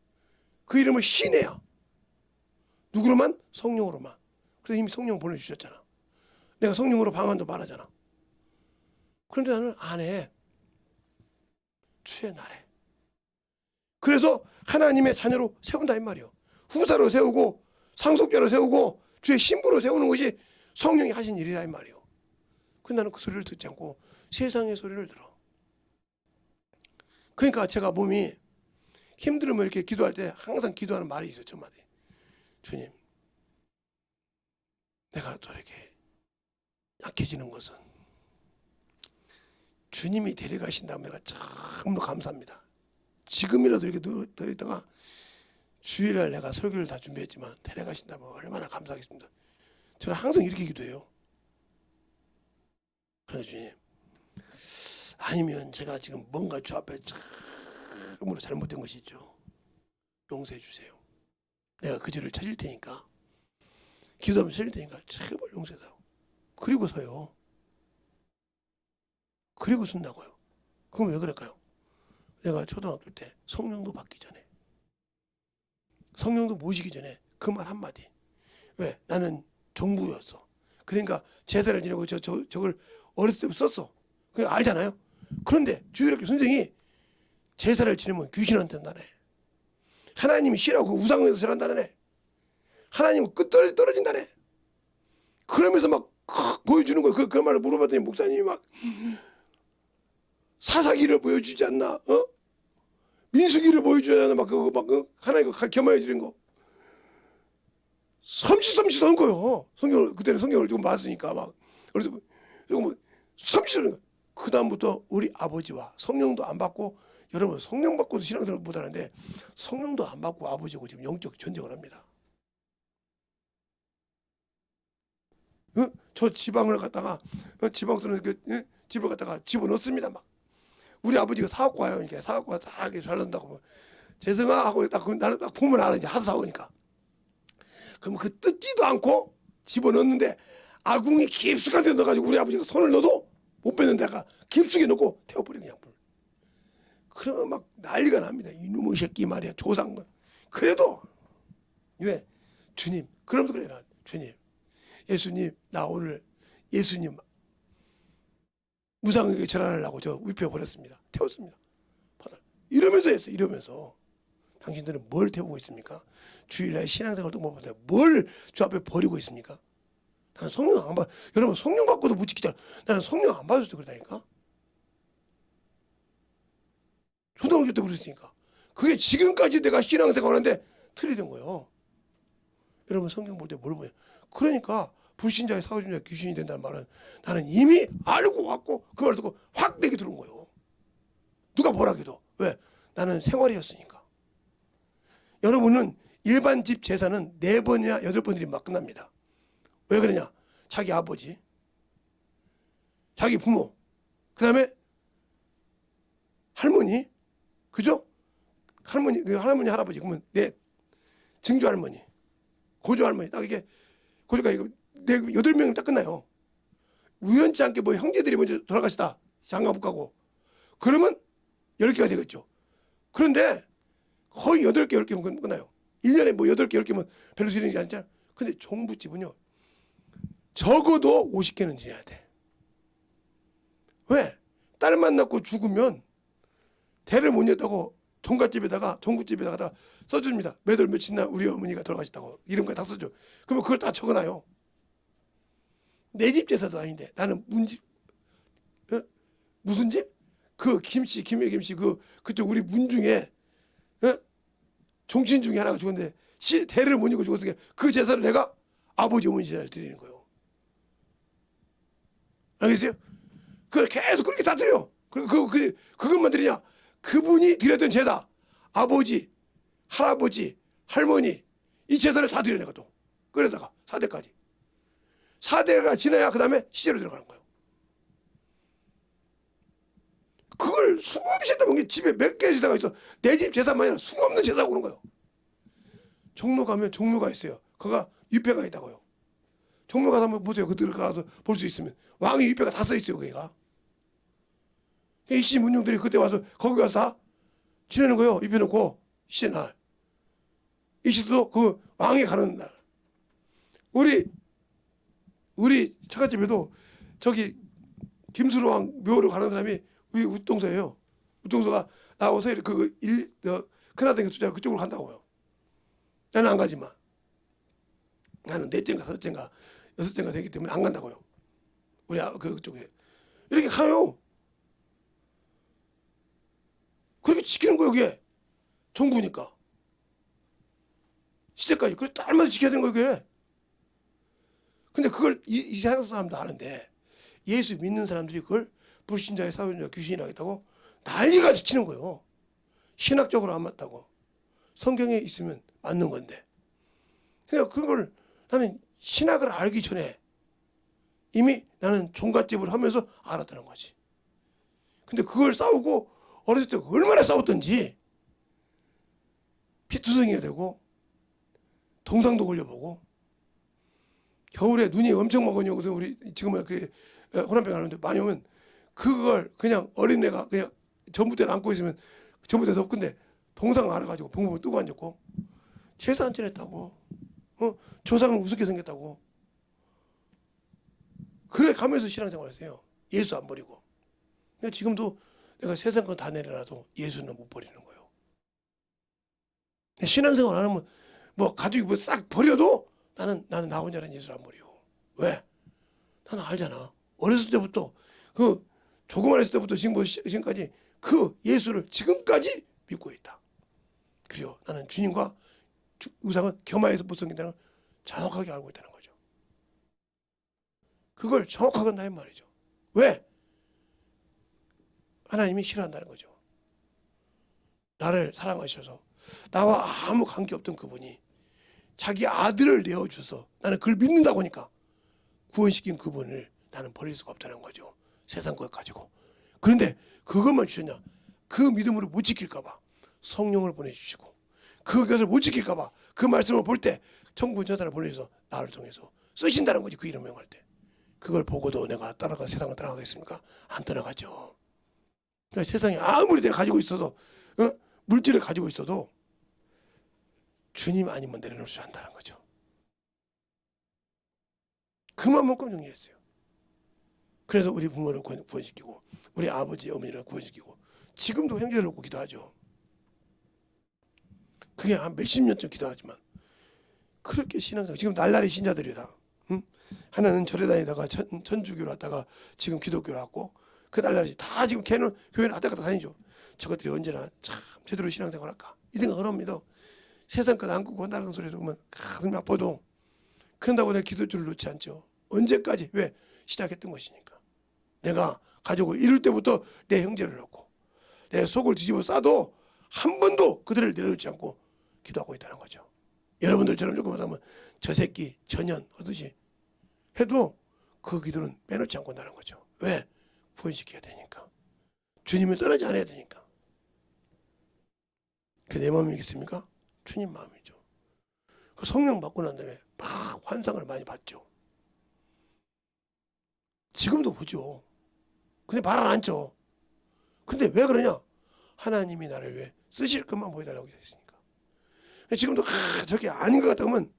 그 이름을 신해야 누구로만? 성령으로만. 그래서 이미 성령 보내주셨잖아. 내가 성령으로 방언도 말하잖아. 그런데 나는 안 해. 주의 날에. 그래서 하나님의 자녀로 세운다 이 말이요. 후사로 세우고 상속자로 세우고 주의 신부로 세우는 것이 성령이 하신 일이다 이 말이요. 근데 나는 그 소리를 듣지 않고 세상의 소리를 들어. 그러니까 제가 몸이 힘들으면 이렇게 기도할 때 항상 기도하는 말이 있어요. 첫 마디. 주님, 내가 또 이렇게 약해지는 것은 주님이 데려가신다면 내가 참으로 감사합니다. 지금이라도 이렇게 더 있다가 주일날 내가 설교를 다 준비했지만 데려가신다면 얼마나 감사하겠습니다. 저는 항상 이렇게 기도해요. 그래서 주님, 아니면 제가 지금 뭔가 주 앞에 참으로 잘못된 것이 있죠. 용서해 주세요. 내가 그 죄를 찾을 테니까 기도하면 찾을 테니까 제발 용서해달라고. 그리고서요. 그리고 쓴다고요. 그럼 왜 그럴까요? 내가 초등학교 때 성령도 받기 전에 성령도 모시기 전에 그 말 한마디. 왜? 나는 정부였어. 그러니까 제사를 지내고 저걸 어렸을 때부터 썼어. 그냥 알잖아요. 그런데 주일학교 선생이 제사를 지내면 귀신한테 한다네. 하나님이 싫어하고 우상에서 싫어한다네. 하나님은 끝 떨어진다네. 그러면서 막 보여주는 거예요. 그 말을 물어봤더니 목사님이 막 사사기를 보여주지 않나? 민수기를 보여주지 않나? 하나님 겸하여 드린 거. 섬찟 한 거요. 그때는 성경을 좀 봤으니까 막. 그래서 조금 섬찟. 그 다음부터 우리 아버지와 성령도 안 받고, 여러분 성령 받고도 신앙생활 못 하는데 성령도 안 받고 아버지하고 지금 영적 전쟁을 합니다. 저 지방을 갖다가 지방서는 집을 갖다가 집어넣습니다. 막 우리 아버지가 사업과요. 이렇게 사업과 다 이렇게 잘 난다고 뭐. 재성아 하고 나는 딱 보면 알아. 이제 하도 사오니까. 그럼 그 뜯지도 않고 집어넣는데 아궁이 깊숙한 데 넣어가지고 우리 아버지가 손을 넣어도 못 뺏는 데가 깊숙이 넣고 태워버려 그냥 불. 그러면 막 난리가 납니다. 이놈의 새끼 말이야. 조상. 그래도 왜? 주님. 그러면서 그래요. 주님. 예수님 나 오늘 예수님 무상하게 전환하려고 저 위패 버렸습니다. 태웠습니다. 이러면서 했어요. 이러면서. 당신들은 뭘 태우고 있습니까? 주일날 신앙생활도 못 보는데 뭘 주 앞에 버리고 있습니까? 나는 성령 안 받. 여러분 성령 받고도 못 지키잖아. 나는 성령 안 받아서 그러다니까. 초등학교 때 그랬으니까. 그게 지금까지 내가 신앙생활하는데 틀리던 거예요. 여러분 성경 볼 때 뭘 보냐? 그러니까 불신자의 사오준자 귀신이 된다는 말은 나는 이미 알고 왔고 그 말을 듣고 확 내게 들어온 거예요. 누가 뭐라기도. 왜? 나는 생활이었으니까. 여러분은 일반 집 제사는 4번이나 8번들이 막 끝납니다. 왜 그러냐? 자기 아버지, 자기 부모, 그 다음에 할머니, 그죠? 할머니, 할아버지, 그러면 내 증조 할머니, 고조 할머니, 딱 이게, 고조가 이거 8명이 딱 끝나요. 우연치 않게 뭐 형제들이 먼저 돌아가시다. 장가 못 가고. 그러면 10개가 되겠죠. 그런데 거의 8개, 10개면 끝나요. 1년에 뭐 8개, 10개면 별로 지르는 게 아니잖아. 근데 종부집은요. 적어도 50개는 지내야 돼. 왜? 딸 만났고 죽으면 대를 못 이었다고 종부집에다가 써줍니다. 몇 월 며칠 날 우리 어머니가 돌아가셨다고 이름까지 다 써줘. 그러면 그걸 다 적어놔요. 내 집 제사도 아닌데 나는 문집, 무슨 집? 그 김씨, 김해 김씨 그쪽 우리 문중에 종친 중에 하나가 죽었는데 대를 못 이고 죽었으니까 그 제사를 내가 아버지 어머니 제사를 드리는 거예요. 알겠어요? 그걸 계속 그렇게 다 드려. 그리고 그것만 드리냐? 그분이 드렸던 제사, 아버지, 할아버지, 할머니 이 제사를 다 드려 내가 또. 그러다가 4대까지. 4대가 지나야 그 다음에 시제로 들어가는 거예요. 그걸 수없이 했다 보니 집에 몇 개의 제사가 있어. 내 집 제사만 아니라 수없는 제사가 오는 거예요. 종로 가면 종묘가 있어요. 거가 위패가 있다고요. 종묘 가서 한번 보세요. 그들 가서 볼 수 있으면 왕의 위패가 다 써 있어요. 거기가. 이씨 문용들이 그때 와서 거기 가서 다 지내는 거예요. 위패 놓고 시제 날. 이씨도 그 왕이 가는 날. 우리 처갓집에도 저기 김수로왕 묘로 가는 사람이 우리 웃동서예요. 웃동서가 나와서 큰아들 투자를 그쪽으로 간다고요. 나는 안 가지만. 나는 4째인가 5째인가 6째인가 되기 때문에 안 간다고요. 우리 그쪽에. 이렇게 가요. 그렇게 지키는 거예요. 그게. 정부니까. 시대까지. 그래 딸마다 지켜야 되는 거예요. 그게. 근데 그걸 이 세상 사람도 아는데 예수 믿는 사람들이 그걸 불신자의 사회주의자 귀신이라고 했다고 난리가 치는 거예요. 신학적으로 안 맞다고. 성경에 있으면 맞는 건데. 그러니까 그걸 나는 신학을 알기 전에 이미 나는 종갓집을 하면서 알았다는 거지. 근데 그걸 싸우고 어렸을 때 얼마나 싸웠던지 피투성이가 되고 동상도 걸려보고 겨울에 눈이 엄청 많이 오거든. 우리 지금은 그 호남병 하는데 많이 오면 그걸 그냥 어린애가 그냥 전부대를 안고 있으면 전부대 덮근데 동상 안아가지고 봉봉을 뜨고 앉았고 제사 안 지냈다고. 조상은 우습게 생겼다고. 그래 가면서 신앙생활 했어요. 예수 안 버리고. 근데 지금도 내가 세상 건 다 내려놔도 예수는 못 버리는 거예요. 신앙생활 안 하면 뭐 가족이 뭐 싹 버려도 나는 나 혼자는 예수를 안 버려. 왜? 나는 알잖아. 어렸을 때부터 그 조그만 했을 때부터 지금까지 그 예수를 지금까지 믿고 있다. 그래요. 나는 주님과 우상은 겸하여서 못 섬긴다는 걸 정확하게 알고 있다는 거죠. 그걸 정확하게 한다는 말이죠. 왜? 하나님이 싫어한다는 거죠. 나를 사랑하셔서 나와 아무 관계없던 그분이 자기 아들을 내어줘서 나는 그걸 믿는다고 하니까 구원시킨 그분을 나는 버릴 수가 없다는 거죠. 세상 것 가지고. 그런데 그것만 주셨냐? 그 믿음으로 못 지킬까 봐 성령을 보내주시고 그것을 못 지킬까 봐 그 말씀을 볼 때 천국 천사를 보내서 나를 통해서 쓰신다는 거지. 그 이름 명할 때. 그걸 보고도 내가 세상을 떠나가겠습니까? 안 떠나가죠. 그러니까 세상에 아무리 내가 가지고 있어도 물질을 가지고 있어도 주님 아니면 내려놓을 수 없다는 거죠. 그만큼 정리했어요. 그래서 우리 부모를 구원시키고 우리 아버지 어머니를 구원시키고 지금도 형제를 놓고 기도하죠. 그게 한 몇십 년쯤 기도하지만 그렇게 신앙생활 지금 날라리 신자들이다. 응? 하나는 절에 다니다가 천주교로 왔다가 지금 기독교로 왔고 그 날라리 다 지금 걔는 교회를 왔다 갔다 다니죠. 저것들이 언제나 참 제대로 신앙생활 할까 이 생각을 합니다. 세상 것 안 끄고 한다는 소리 들으면 가슴이 아파도 그런다고 내가 기도줄을 놓지 않죠. 언제까지? 왜? 시작했던 것이니까. 내가 가족을 이룰 때부터 내 형제를 놓고 내 속을 뒤집어 싸도 한 번도 그들을 내려놓지 않고 기도하고 있다는 거죠. 여러분들처럼 조금 하면 저 새끼 전년 하듯이 해도 그 기도는 빼놓지 않고 한다는 거죠. 왜? 구원시켜야 되니까. 주님을 떠나지 않아야 되니까. 그 내 마음이겠습니까? 주님 마음이죠. 그 성령 받고 난 다음에 막 환상을 많이 봤죠. 지금도 보죠. 근데 말 안 하죠. 근데 왜 그러냐? 하나님이 나를 왜 쓰실 것만 보여달라고 했으니까. 지금도 저게 아닌 것 같다 하면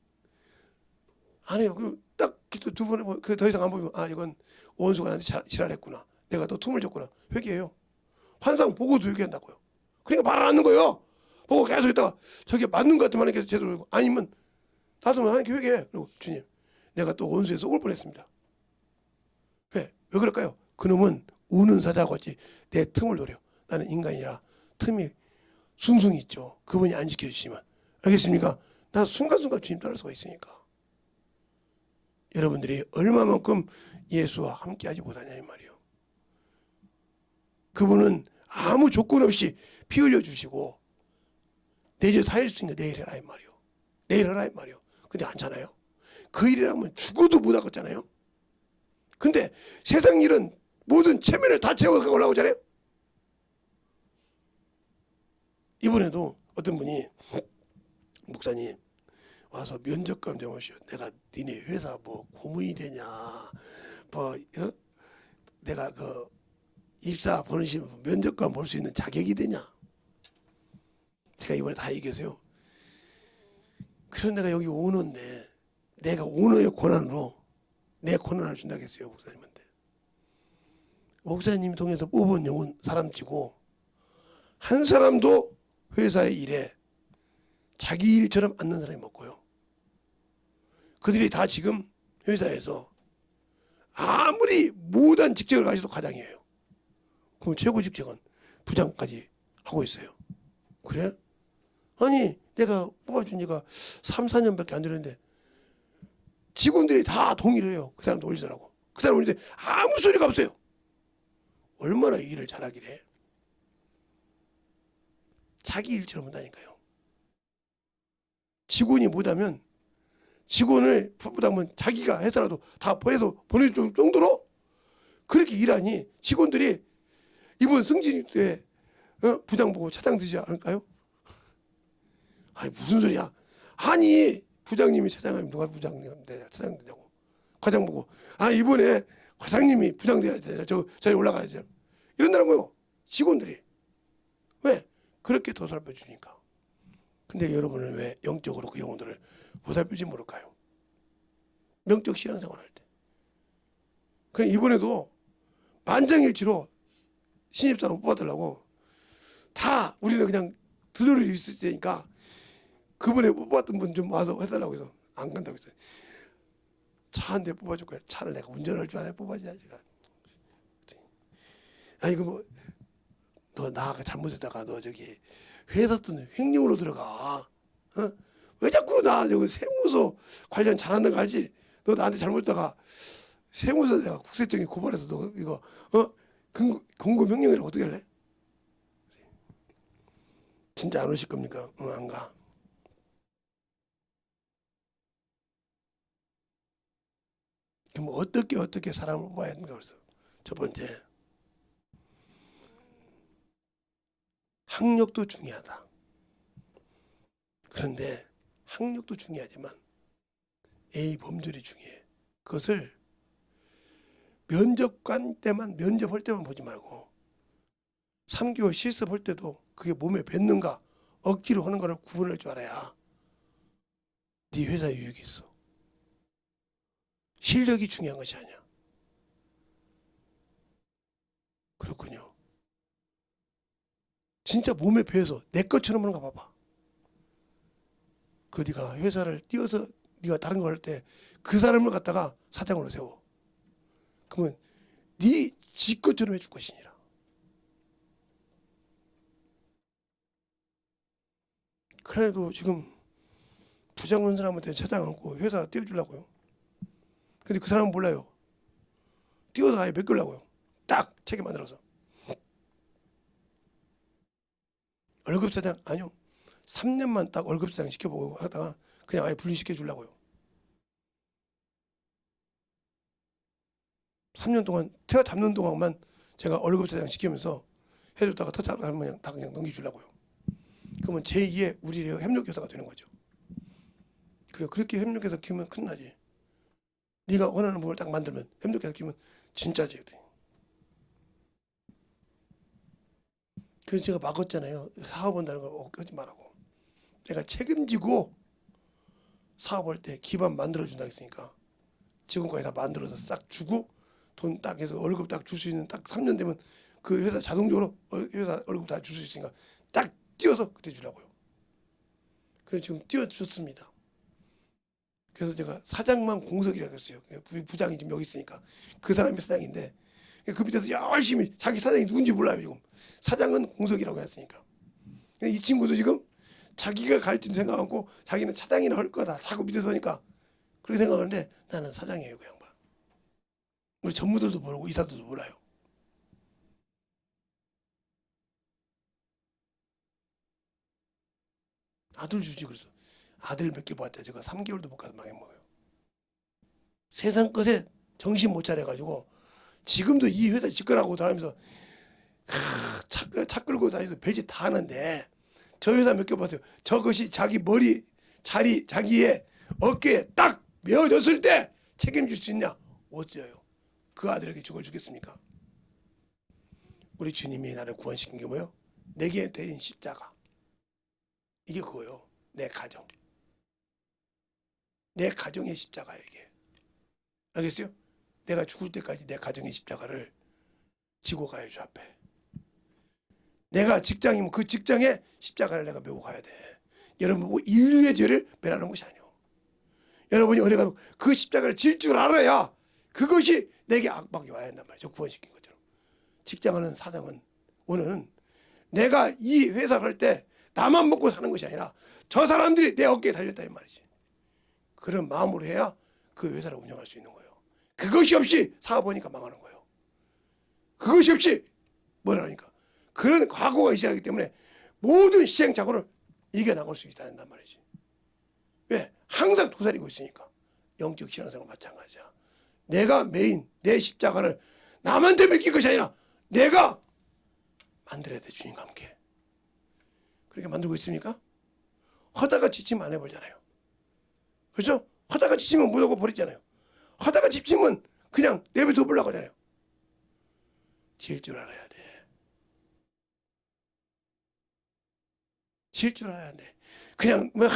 안 해요. 딱 두 번에 더 이상 안 보면 이건 원수가 나한테 지랄했구나. 내가 또 틈을 줬구나. 회개해요. 환상 보고도 회개한다고요. 그러니까 말 안 하는 거예요. 보고 계속 있다가 저게 맞는 것 같으면 계속 제대로 되고 아니면 나도 하나님께 회개해. 그리고 주님 내가 또 원수에 속을 뻔했습니다. 왜 그럴까요? 그놈은 우는 사자같이 내 틈을 노려. 나는 인간이라 틈이 숭숭이 있죠. 그분이 안 지켜주시면. 알겠습니까? 나 순간순간 주님 따를 수가 있으니까. 여러분들이 얼마만큼 예수와 함께하지 못하냐 이 말이에요. 그분은 아무 조건 없이 피 흘려주시고 내 죄 사할 수 있는 내일 해라 이 말이에요. 내일 하라 이 말이에요. 근데 않잖아요. 그 일이라면 죽어도 못 하겠잖아요. 근데 세상 일은 모든 체면을 다 채워서 올라오잖아요. 이번에도 어떤 분이 목사님 와서 면접관 좀 오시오. 내가 니네 회사 뭐 고문이 되냐 내가 그 입사 보는 시 면접관 볼 수 있는 자격이 되냐. 제가 이번에 다 얘기해서요. 그래서 내가 여기 오너인데 내가 오너의 권한으로 내 권한을 준다고 했어요. 목사님한테. 목사님이 통해서 뽑은 영혼 사람 치고 한 사람도 회사의 일에 자기 일처럼 앉는 사람이 없고요. 그들이 다 지금 회사에서 아무리 못한 직책을 가지도 과장이에요. 그럼 최고 직책은 부장까지 하고 있어요. 그래? 아니 내가 뽑아준 지가 3, 4년밖에 안 되는데 직원들이 다 동의를 해요. 그 사람도 올리더라고. 그 사람 올리는데 아무 소리가 없어요. 얼마나 일을 잘하길래. 자기 일처럼 한다니까요. 직원이 못하면 직원을 부담은 자기가 해서라도 다 보내서 보내줄 정도로 그렇게 일하니 직원들이 이번 승진 때 부장 보고 차장 되지 않을까요? 아니 무슨 소리야? 아니 부장님이 차장하면 누가 부장 되냐 차장 되냐고. 과장 보고 이번에 과장님이 부장 돼야 되냐 저 자리 올라가야 돼. 이런다는 거요. 직원들이. 왜? 그렇게 보살펴 주니까. 근데 여러분은 왜 영적으로 그 영혼들을 보살피지 모를까요? 명적 신앙생활 할 때. 그래 이번에도 만장일치로 신입사원 뽑아달라고 다 우리는 그냥 들러리 있을 때니까 그번에 뽑았던 분 좀 와서 해달라고 해서 안 간다고 했어요. 차 한 대 뽑아줄 거야. 차를 내가 운전할 줄 알아야 뽑아줘야지. 아니 너 나가 잘못했다가 너 저기 회사 돈 횡령으로 들어가. 왜 자꾸 나 저기 세무서 관련 잘하는 거 알지? 너 나한테 잘못했다가 세무서 내가 국세청에 고발해서 너 이거 공금 횡령이라고 어떻게 할래? 진짜 안 오실 겁니까? 안 가. 그럼 어떻게 사람을 뽑아야 합니까? 그래서 첫 번째 학력도 중요하다. 그런데 학력도 중요하지만 A 범절이 중요해. 그것을 면접할 때만 보지 말고 3개월 실습할 때도 그게 몸에 뱉는가 억지로 하는 거를 구분할 줄 알아야 네 회사 유익이 있어. 실력이 중요한 것이 아니야. 그렇군요. 진짜 몸에 배서 내 것처럼 하는 거 봐봐. 그 네가 회사를 뛰어서 네가 다른 거 할 때 그 사람을 갖다가 사장으로 세워. 그러면 네 지 것처럼 해줄 것이니라. 그래도 지금 부장 온 사람한테 차장 앉고 회사 띄워주려고요. 근데 그 사람은 몰라요. 띄워서 아예 맡기려고요. 딱 책임 만들어서. 월급 사장 아니요. 3년만 딱 월급 사장 시켜보고 하다가 그냥 아예 분리시켜 주려고요. 3년 동안 태워 잡는 동안만 제가 월급 사장 시키면서 해줬다가 터 잡으면 그냥 다 그냥 넘겨주려고요. 그러면 제2의 우리 협력교사가 되는 거죠. 그래 그렇게 협력해서 키우면 큰나지. 네가 원하는 부분을 딱 만들면 협력해서 키우면 진짜지. 그래서 제가 막았잖아요. 사업한다는 걸 하지 말라고. 내가 책임지고 사업할 때 기반 만들어준다 했으니까 지금까지 다 만들어서 싹 주고 돈 딱 해서 월급 딱 줄 수 있는 딱 3년 되면 그 회사 자동적으로 회사 월급 다 줄 수 있으니까 딱 띄워서 그때 주려고요. 그래서 지금 띄워줬습니다. 그래서 제가 사장만 공석이라고 했어요. 부장이 지금 여기 있으니까 그 사람이 사장인데 그 밑에서 열심히 자기 사장이 누군지 몰라요 지금. 사장은 공석이라고 했으니까. 이 친구도 지금 자기가 갈지 생각하고 자기는 차장이나 할 거다 하고 밑에서 하니까 그렇게 생각하는데 나는 사장이에요 그 양반. 우리 전무들도 모르고 이사들도 몰라요. 아들 주지 그래서 아들 몇 개 봤대. 제가 3개월도 못 가서 망해먹어요. 세상 것에 정신 못 차려가지고 지금도 이 회사 집권하고 다니면서 차 끌고 다니면서 별짓 다 하는데 저 회사 몇 개 봤어요. 저것이 자기 머리 자리 자기의 어깨에 딱 메어졌을 때 책임질 수 있냐? 어때요? 그 아들에게 죽을 주겠습니까? 우리 주님이 나를 구원시킨 게 뭐예요? 내게 대인 십자가. 이게 그거요. 내 가정. 내 가정의 십자가예요 이게. 알겠어요? 내가 죽을 때까지 내 가정의 십자가를 지고 가요 주 앞에. 내가 직장이면 그 직장의 십자가를 내가 메고 가야 돼. 여러분 뭐 인류의 죄를 매라는 것이 아니오. 여러분이 어디 가면 그 십자가를 질 줄 알아야 그것이 내게 악박이 와야 한단 말이죠. 구원시킨 것처럼. 직장하는 사장은 오늘은 내가 이 회사를 할 때 나만 먹고 사는 것이 아니라 저 사람들이 내 어깨에 달렸다 이 말이지. 그런 마음으로 해야 그 회사를 운영할 수 있는 거예요. 그것이 없이 사업하니까 망하는 거예요. 그것이 없이 뭐라니까. 그런 과거가 있어야 하기 때문에 모든 시행착오를 이겨나갈 수 있다는 말이지. 왜? 항상 도사리고 있으니까. 영적 신앙생활 마찬가지야. 내가 메인 내 십자가를 남한테 맡길 것이 아니라 내가 만들어야 돼. 주님과 함께. 그렇게 만들고 있습니까? 하다가 지치면 안 해보잖아요. 그렇죠? 하다가 지치면 무조건 버리잖아요. 하다가 지치면 그냥 내버려 두려고 하잖아요. 질 줄 알아야 돼. 질 줄 알아야 돼. 그냥 뭐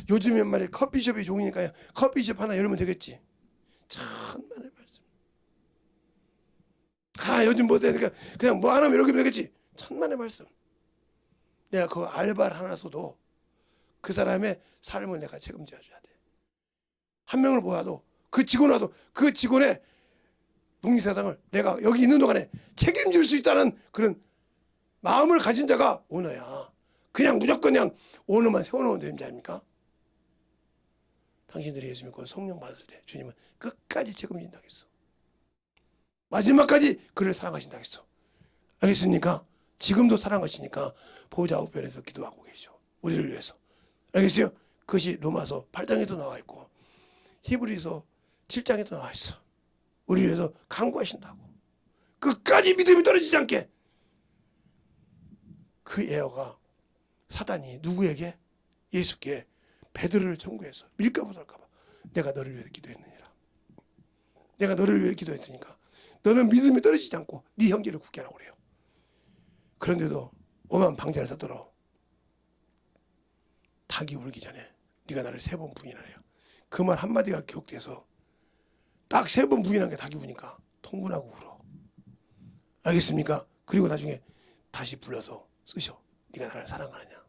요즘엔 말이야 커피숍이 좋으니까 커피숍 하나 열면 되겠지. 천만의 말씀. 요즘 뭐 되니까 그냥 뭐 하나 이렇게 되겠지. 천만의 말씀. 내가 그 알바를 하나 써도 그 사람의 삶을 내가 책임져야 돼. 한 명을 모아도 그 직원 와도 그 직원의 독립세상을 내가 여기 있는 동안에 책임질 수 있다는 그런 마음을 가진 자가 오너야. 그냥 무조건 그냥 오너만 세워놓으면 되는 자 아닙니까? 당신들이 예수 믿고 성령 받을 때 주님은 끝까지 책임진다고 했어. 마지막까지 그를 사랑하신다고 했어. 알겠습니까? 지금도 사랑하시니까 보좌 우편에서 기도하고 계시죠. 우리를 위해서. 알겠어요? 그것이 로마서 8장에도 나와 있고 히브리서 7장에도 나와 있어. 우리를 위해서 간구하신다고. 끝까지 믿음이 떨어지지 않게. 그 에어가 사단이 누구에게? 예수께 베드로를 청구해서 밀까 못할까 봐 내가 너를 위해서 기도했느니라. 내가 너를 위해 기도했으니까 너는 믿음이 떨어지지 않고 네 형제를 굳게 하라고 그래요. 그런데도 오만 방자를 쓰도록 닭이 울기 전에 네가 나를 3번 부인하래요. 그 말 한마디가 기억돼서 딱 3번 부인한 게 닭이 우니까 통분하고 울어. 알겠습니까? 그리고 나중에 다시 불러서 쓰셔. 네가 나를 사랑하느냐?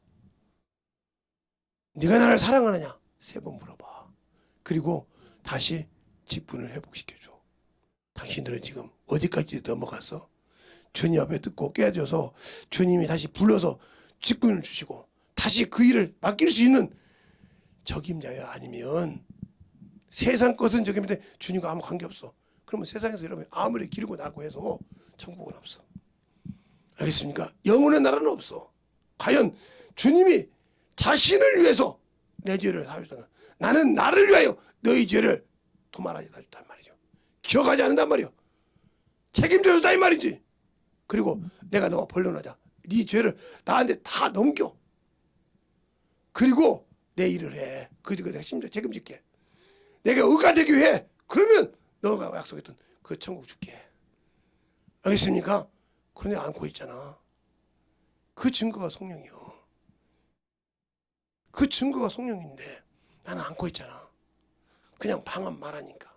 네가 나를 사랑하느냐? 3번 물어봐. 그리고 다시 직분을 회복시켜줘. 당신들은 지금 어디까지 넘어갔어? 주님 앞에 듣고 깨져서 주님이 다시 불러서 직분을 주시고 다시 그 일을 맡길 수 있는 적임자야. 아니면 세상 것은 적임인데 주님과 아무 관계없어. 그러면 세상에서 여러분 아무리 길고 낮고 해서 천국은 없어. 알겠습니까? 영원한 나라는 없어. 과연 주님이 자신을 위해서 내 죄를 사하셨다. 나는 나를 위하여 너희 죄를 도말하지 않았단 말이죠. 기억하지 않는단 말이요. 책임져줬다 이 말이지. 그리고 내가 너가 벌려나자. 네 죄를 나한테 다 넘겨. 그리고 내 일을 해. 그거 내가 책임질게. 내가 의가 되기 위해. 그러면 너가 약속했던 그 천국 줄게. 알겠습니까? 그런데 안고 있잖아. 그 증거가 성령이요. 그 증거가 성령인데 나는 안고 있잖아. 그냥 방언 말하니까.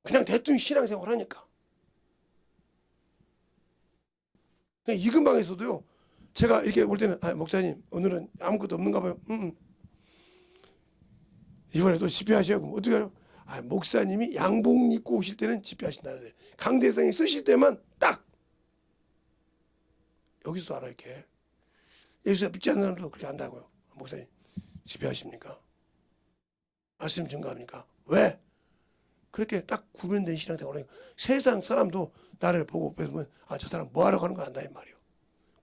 그냥 대충 신앙생활 하니까. 이 근방에서도요. 제가 이렇게 올 때는 목사님 오늘은 아무것도 없는가 봐요. 이번에도 집회하셔야고 어떻게 하요? 목사님이 양복 입고 오실 때는 집회하신다. 강대상이 쓰실 때만 딱 여기서도 알아 이렇게. 예수가 믿지 않는 사람도 그렇게 한다고요. 목사님 집회하십니까? 말씀 증거합니까? 왜? 그렇게 딱 구별된 신앙생활을 세상 사람도 나를 보고 보면 저 사람 뭐하러 가는 거 안다 이 말이요.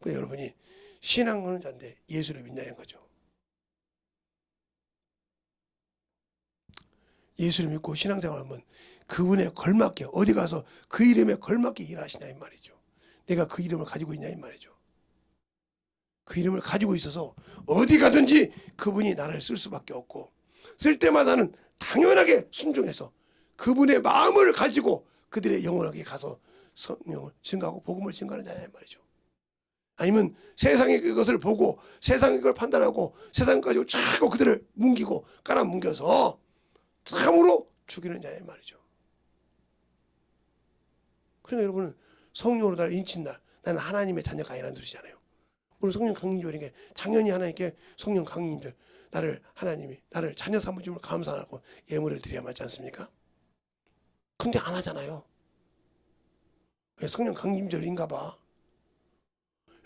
근데 여러분이 신앙하는 자인데 예수를 믿냐는 거죠. 예수를 믿고 신앙생활하면 그분에 걸맞게 어디 가서 그 이름에 걸맞게 일하시냐 이 말이죠. 내가 그 이름을 가지고 있냐 이 말이죠. 그 이름을 가지고 있어서 어디 가든지 그분이 나를 쓸 수밖에 없고 쓸 때마다는 당연하게 순종해서 그분의 마음을 가지고 그들의 영혼에게 가서 성령을 증가하고 복음을 증가하는 자냐 이 말이죠. 아니면 세상의 그것을 보고 세상의 걸 판단하고 세상 가지고 자꾸 그들을 뭉기고 깔아뭉겨서 참으로 죽이는 자의 말이죠. 그러니까 여러분은 성령으로 나를 인친 날 나는 하나님의 자녀가 아니라는 뜻이잖아요. 오늘 성령 강림절인 게 당연히 하나님께 성령 강림절 나를 하나님이 나를 자녀 삼으심을 감사하고 예물을 드려야 맞지 않습니까? 근데 안 하잖아요. 성령 강림절인가 봐.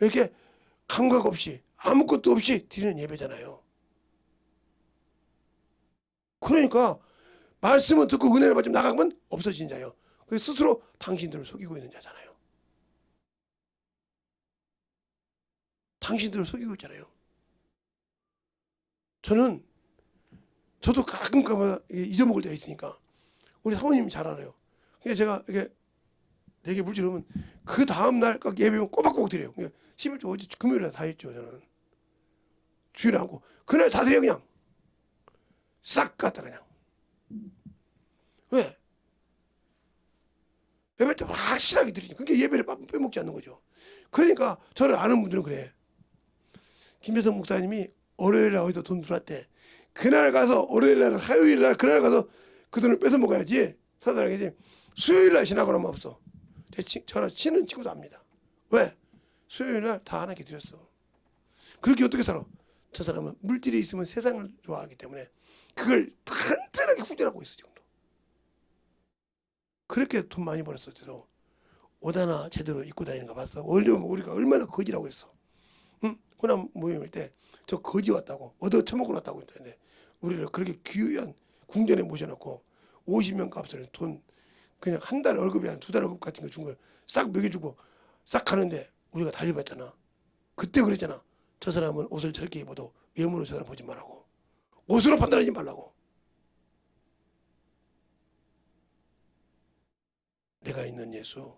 이렇게 감각 없이 아무것도 없이 드리는 예배잖아요. 그러니까 말씀을 듣고 은혜를 받으면 나가면 없어진 자예요. 스스로 당신들을 속이고 있는 자잖아요. 당신들을 속이고 있잖아요. 저도 가끔 잊어먹을 때가 있으니까 우리 사모님이 잘 알아요. 그러니까 제가 이렇게 4개 물질하면 그 다음날 예배면 꼬박꼬박 드려요. 11조 어제 금요일에 다 했죠. 저는 주일에 하고 그날 다 드려요. 그냥 싹 갖다 그냥. 왜? 예배 때 확실하게 드리니까. 그러니까 예배를 빼먹지 않는 거죠. 그러니까 저를 아는 분들은 그래. 김재성 목사님이 월요일날 어디서 돈 들어왔대. 그날 가서 월요일날 화요일날 그날 가서 그 돈을 뺏어 먹어야지. 사달라야지. 수요일날 지나고 나면 없어. 저랑 친한 친구도 압니다. 왜? 수요일날 다 하나님께 드렸어. 그렇게 어떻게 살아? 저 사람은 물질이 있으면 세상을 좋아하기 때문에 그걸 튼튼하게 후진하고 있어 지금도. 그렇게 돈 많이 벌었어. 그래서 옷 하나 제대로 입고 다니는 거 봤어. 우리가 얼마나 거지라고 했어. 응? 호남 모임일 때 저 거지 왔다고 얻어 처먹고 났다고 했는데 우리를 그렇게 귀한 궁전에 모셔놓고 50명 값을 돈 그냥 한 달 월급이 한 2달 월급 같은 거 준 걸 싹 먹여주고 싹 가는데 우리가 달려봤잖아. 그때 그랬잖아. 저 사람은 옷을 저렇게 입어도 외모로 저 사람 보지 말라고. 옷으로 판단하지 말라고. 내가 있는 예수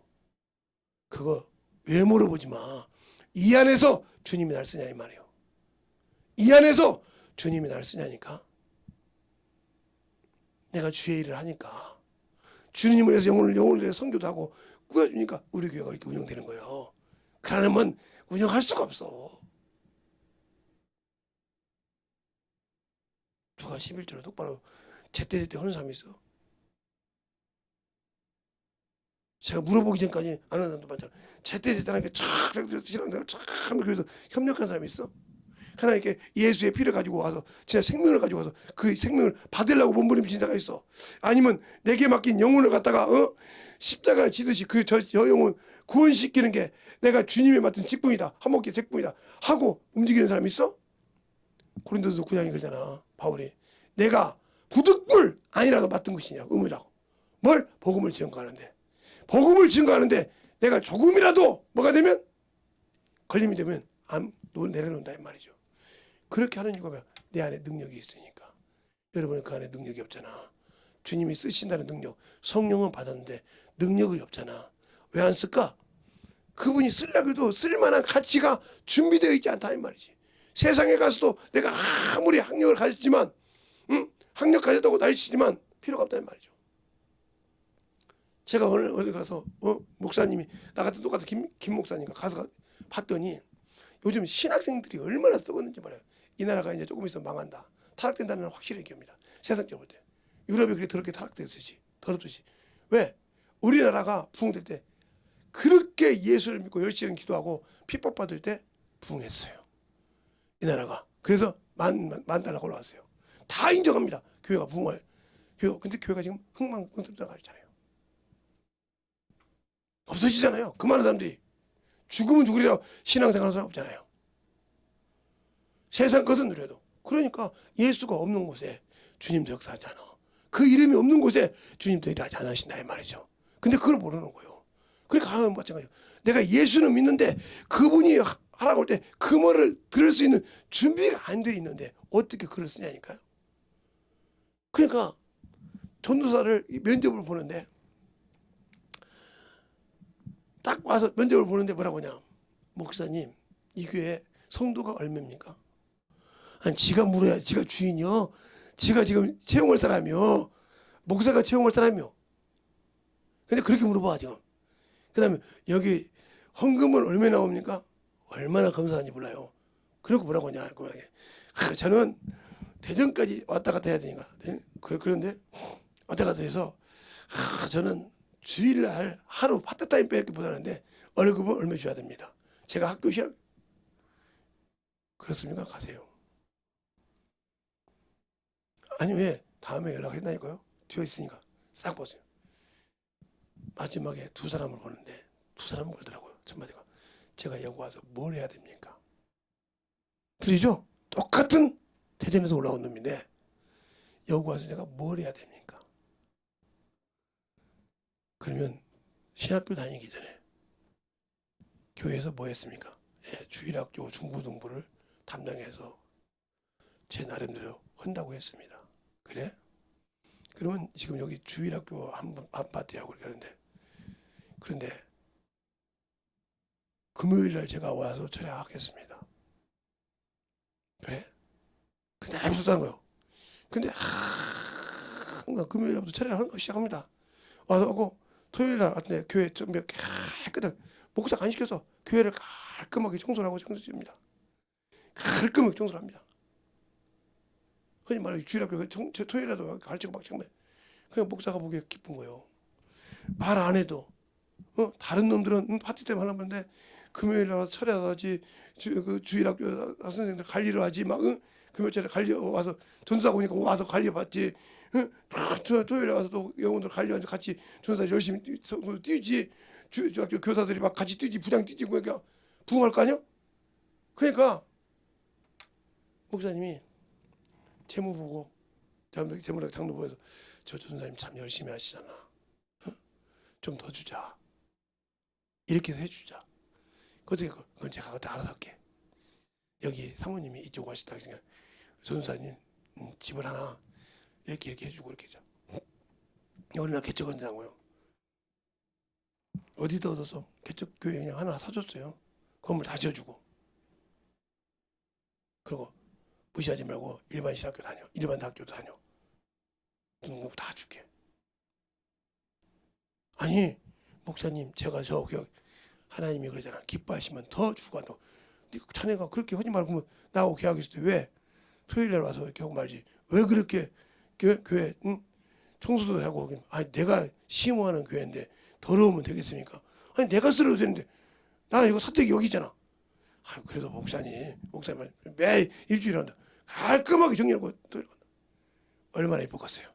그거 외모로 보지 마. 이 안에서 주님이 날 쓰냐 이 말이에요. 이 안에서 주님이 날 쓰냐니까. 내가 주의 일을 하니까 주님을 위해서 영혼을 위해서 선교도 하고 꾸며주니까 우리 교회가 이렇게 운영되는 거예요. 그러면 운영할 수가 없어. 누가 11조를 똑바로 제때제때 하는 사람이 있어? 제가 물어보기 전까지 안 하는 사람도 많잖아. 제때제때하게 신앙생활 쫙 그래서 협력한 사람이 있어? 하나님께 예수의 피를 가지고 와서 진짜 생명을 가지고 와서 그 생명을 받으려고 몸부림친 자가 있어? 아니면 내게 맡긴 영혼을 갖다가 십자가 지듯이 저 영혼 구원시키는 게 내가 주님이 맡은 직분이다, 한목의 직분이다 하고 움직이는 사람이 있어? 고린도서 9장이 그러잖아. 바울이 내가 부득불 아니라도 맡은 것이냐 의무라고. 뭘? 복음을 증거하는데. 복음을 증거하는데 내가 조금이라도 뭐가 되면 걸림이 되면 내려놓는다 이 말이죠. 그렇게 하는 이유가 뭐야? 내 안에 능력이 있으니까. 여러분은 그 안에 능력이 없잖아. 주님이 쓰신다는 능력, 성령은 받았는데 능력이 없잖아. 왜 안 쓸까? 그분이 쓰려고 해도 쓸만한 가치가 준비되어 있지 않다 이 말이지. 세상에 가서도 내가 아무리 학력을 가졌지만 학력 가졌다고 난리치지만 필요가 없다 이 말이죠. 제가 오늘 어디 가서 목사님이 나 같은 똑같은 김 목사님과 가서 봤더니 요즘 신학생들이 얼마나 썩었는지 말이에요. 이 나라가 이제 조금 있으면 망한다. 타락된다는 건 확실히 얘기합니다. 세상적으로 볼 때. 유럽이 그렇게 더럽게 타락됐듯이. 더럽듯이. 왜? 우리나라가 부흥될 때 그렇게 예수를 믿고 열심히 기도하고 핍박받을 때 부흥했어요. 이 나라가. 그래서 만 달러가 올라왔어요. 다 인정합니다. 교회가 부흥할. 근데 교회가 지금 흥망성쇠가 있잖아요. 없어지잖아요. 그 많은 사람들이. 죽으면 죽으리라 신앙생활하는 사람 없잖아요. 세상 것은 누려도. 그러니까 예수가 없는 곳에 주님도 역사하지 않아. 그 이름이 없는 곳에 주님도 일하지 않으신다 이 말이죠. 근데 그걸 모르는 거예요. 그러니까 마찬가지죠. 내가 예수는 믿는데 그분이 하라고 할 때 그 말을 들을 수 있는 준비가 안 돼 있는데 어떻게 글을 쓰냐니까요. 그러니까 전도사를 면접을 보는데 딱 와서 면접을 보는데 뭐라고 하냐. 목사님 이 교회 성도가 얼마입니까? 아니 지가 물어야 지가 주인이요. 지가 지금 채용할 사람이요. 목사가 채용할 사람이요. 근데 그렇게 물어봐 지금. 그 다음에 여기 헌금은 얼마 나옵니까? 얼마나 감사한지 몰라요. 그리고 뭐라고 하냐. 저는 대전까지 왔다 갔다 해야 되니까. 그런데 왔다 갔다 해서 저는 주일날 하루 파트타임 빼기 못하는데 월급은 얼마 줘야 됩니다. 제가 학교 시작 그렇습니까? 가세요. 아니 왜? 다음에 연락했나니까요. 뒤에 있으니까 싹 보세요. 마지막에 두 사람을 보는데 두 사람은 그러더라고요. 첫마디가 제가 여기 와서 뭘 해야 됩니까? 들리죠? 똑같은 대전에서 올라온 놈인데 여기 와서 제가 뭘 해야 됩니까? 그러면 신학교 다니기 전에 교회에서 뭐 했습니까? 예, 주일학교 중고등부를 담당해서 제 나름대로 한다고 했습니다. 그래? 그러면 지금 여기 주일학교 한 파트하고 그렇게 하는데 그런데 금요일날 제가 와서 철회하겠습니다. 그래? 근데 아무것도 안 거예요. 근데 항상 금요일부터 철회하는 거 시작합니다. 와서 하고 토요일날 같은데 교회 좀 깨끗하게 목사가 안 시켜서 교회를 깔끔하게 청소를 하고 청소합니다. 깔끔하게 청소를 합니다. 흔히 말하는 주일학교 토요일에도 가르치고 막 정말 그냥 목사가 보기에 기쁜 거예요. 말 안 해도 다른 놈들은 파티 때문에 하나 보는데 금요일 와서 철회하지 주일학교 선생님들 관리를 하지 막 금요일에 관리 와서 전사 오니까 와서 관리 받지 토요일에 와서 또 영혼들 관리하지 같이 전사 열심히 뛰지 주학교 교사들이 막 같이 뛰지 부장 뛰지 그러니까 부흥할 거 아니야? 그러니까 목사님이 재무 보고 재무랑 장로 보여서 저 전사님 참 열심히 하시잖아. 좀 더 주자. 이렇게 해서 해주자. 어떻게 그건 제가 그때 알아서 할게. 여기 사모님이 이쪽 하시다 그러니까 전사님 집을 하나 이렇게 해주고 이렇게 자. 어린이날 개척원장고요. 어디다 얻어서 개척교회 그냥 하나 사줬어요. 건물 다 지어주고. 그리고 무시하지 말고 일반 신학교 다녀. 일반 대학교도 다녀. 등록 다 줄게. 아니 목사님 제가 저 하나님이 그러잖아. 기뻐하시면 더 주고 너 자네가 그렇게 하지 말고 그러면 나하고 계약했을 때 왜 토요일날 와서 이렇게 하고 말지. 왜 그렇게 교회 청소도 하고 아니 내가 심호하는 교회인데 더러우면 되겠습니까? 아니 내가 쓰러도 되는데 나는 이거 사택이 여기잖아. 아 그래도 목사님 매 일주일에 한다. 깔끔하게 정리하고 또 얼마나 이뻤겠어요.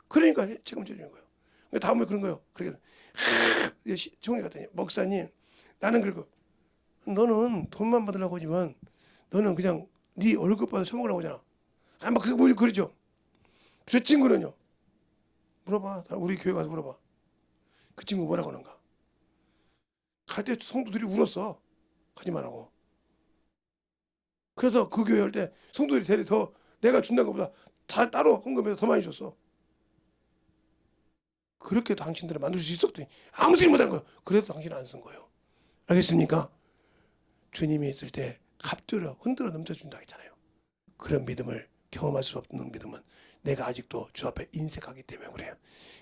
그러니까 책임져 주는 거예요. 다음에 그런 거예요. 그러니까 정리 갔더니 목사님 나는 그리고 너는 돈만 받으려고 하지만 너는 그냥 네 월급 받아 처먹으려고 하잖아. 막 그러죠. 저 친구는요. 물어봐. 우리 교회 가서 물어봐. 그 친구 뭐라고 하는가. 갈 때 성도들이 울었어. 가지 말라고. 그래서 그 교회 할 때 성도들이 대리 더 내가 준다는 것보다 다 따로 헌금해서 더 많이 줬어. 그렇게 당신들을 만들 수 있었더니 아무 소리 못하는 거예요. 그래도 당신은 안 쓴 거예요. 알겠습니까? 주님이 있을 때 갑들어 흔들어 넘쳐준다 했잖아요. 그런 믿음을 경험할 수 없는 믿음은 내가 아직도 주 앞에 인색하기 때문에 그래요.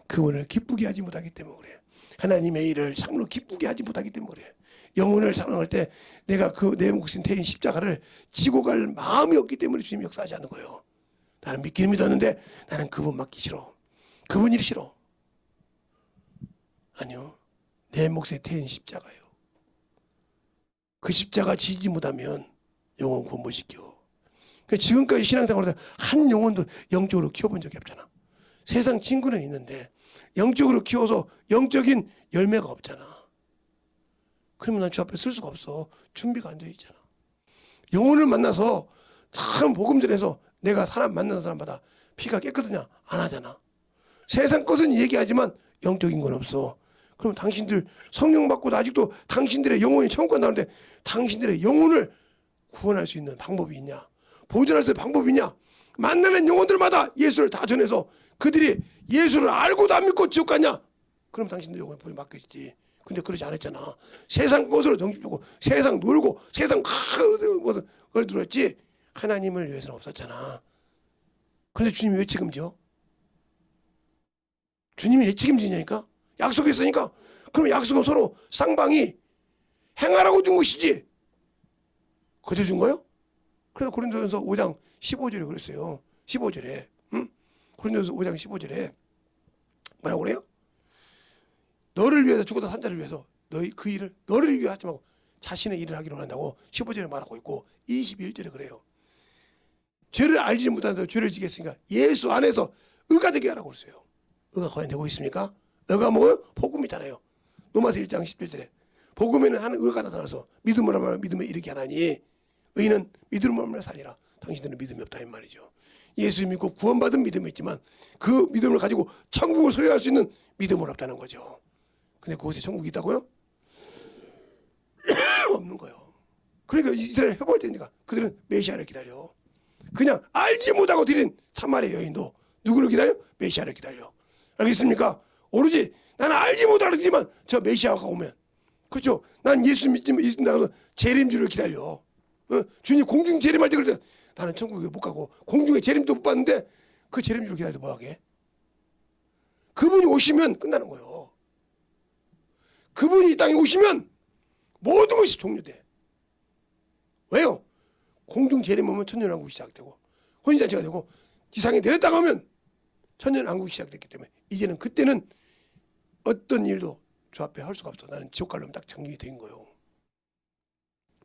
그분을 기쁘게 하지 못하기 때문에 그래요. 하나님의 일을 참으로 기쁘게 하지 못하기 때문에 그래요. 영혼을 사랑할 때 내가 그 내 몫인 태인 십자가를 지고 갈 마음이 없기 때문에 주님이 역사하지 않는 거예요. 나는 믿기는 믿었는데 나는 그분 맡기 싫어. 그분 일이 싫어. 아니요. 내 몫의 태인 십자가예요. 그 십자가 지지 못하면 영혼 구원 못 시켜. 지금까지 신앙생활에서 한 영혼도 영적으로 키워본 적이 없잖아. 세상 친구는 있는데 영적으로 키워서 영적인 열매가 없잖아. 그러면 난 주 앞에 쓸 수가 없어. 준비가 안 돼 있잖아. 영혼을 만나서 참 복음 전해서 내가 사람 만나는 사람마다 피가 깨끗하냐? 안 하잖아. 세상 것은 얘기하지만 영적인 건 없어. 그럼 당신들 성령 받고도 아직도 당신들의 영혼이 천국 간다는데 당신들의 영혼을 구원할 수 있는 방법이 있냐? 보존할 수 있는 방법이 있냐? 만나는 영혼들마다 예수를 다 전해서 그들이 예수를 알고도 안 믿고 지옥 갔냐? 그럼 당신들 영혼이 보이 맡겼지. 근데 그러지 않았잖아. 세상 것으로 정신주고 세상 놀고 세상 걸 들었지 하나님을 위해서는 없었잖아. 그런데 주님이 왜 책임져? 주님이 왜 책임지냐니까? 약속했으니까. 그러면 약속은 서로 쌍방이 행하라고 준 것이지. 거저 준 거요? 그래서 고린도전서 5장 15절에 그랬어요. 15절에. 응? 고린도전서 5장 15절에 뭐라고 그래요? 너를 위해서 죽어도 산 자를 위해서 너희 그 일을 너를 위해 하지 말고 자신의 일을 하기로 한다고 15절에 말하고 있고 21절에 그래요. 죄를 알지 못하는데 죄를 지게 했으니까 예수 안에서 의가 되게 하라고 그랬어요. 의가 과연 되고 있습니까? 의가 뭐예요? 복음이잖아요. 로마서 1장 17절에 복음에는 한 의가 나타나서 믿음으로 말하면 믿음에 이르게 하나니 의는 믿음으로 말하면 살리라. 당신들은 믿음이 없다 이 말이죠. 예수 믿고 구원받은 믿음이 있지만 그 믿음을 가지고 천국을 소유할 수 있는 믿음은 없다는 거죠. 근데 그곳에 천국이 있다고요? 없는 거예요. 그러니까 이스라엘 해볼 때니까 그들은 메시아를 기다려. 그냥 알지 못하고 드린 사마리아 여인도 누구를 기다려? 메시아를 기다려. 알겠습니까? 오로지 나는 알지 못하고 드리지만 저 메시아가 오면 그렇죠. 난 예수 믿습니다. 그래서 재림주를 기다려. 주님 공중 재림할 때 그럴 때 나는 천국에 못 가고 공중에 재림도 못 받는데 그 재림주를 기다려도 뭐하게? 그분이 오시면 끝나는 거예요. 그분이 이 땅에 오시면 모든 것이 종료돼. 왜요? 공중 재림 오면 천년왕국이 시작되고 혼인잔치가 되고 지상에 내렸다가 하면 천년왕국이 시작됐기 때문에 이제는 그때는 어떤 일도 주 앞에 할 수가 없어. 나는 지옥 갈려면 딱 정리가 된 거예요.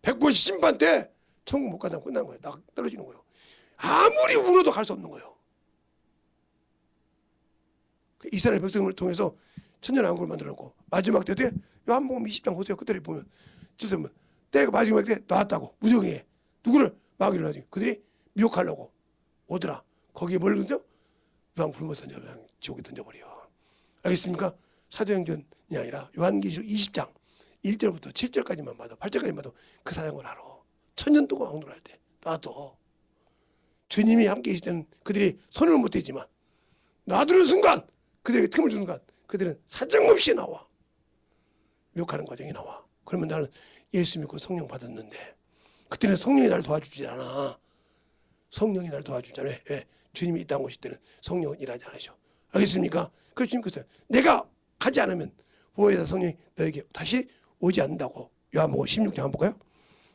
100번 심판 때 천국 못 가면 끝나는 거예요. 딱 떨어지는 거예요. 아무리 울어도 갈 수 없는 거예요. 이스라엘 백성을 통해서 천년왕국을 만들었고 마지막 때 요한복음 20장 보세요. 그들이 보면 저들은 때가 마지막 때 나왔다고 무정해. 누구를 마귀를 하지. 그들이 미혹하려고 오더라. 거기에 뭘 던져? 유황 불못 던져 그냥 지옥에 던져버려. 알겠습니까? 사도행전이 아니라 요한계시록 20장 1절부터 7절까지만 봐도 8절까지만 봐도 그 사정을 알아. 천년 동안 왕노할 때 놔둬. 주님이 함께 계실 때는 그들이 손을 못 대지만 놔두는 순간 그들에게 틈을 주는 순간 그들은 사정없이 나와. 미혹하는 과정이 나와. 그러면 나는 예수 믿고 성령 받았는데 그때는 성령이 날 도와주지 않아. 성령이 날 도와주지 않아. 왜? 주님이 이 땅 오실 때는 성령은 일하지 않으셔. 알겠습니까? 그래서 주님께서 내가 가지 않으면 보혜사 성령이 너에게 다시 오지 않는다고. 요한복음 16장 한번 볼까요?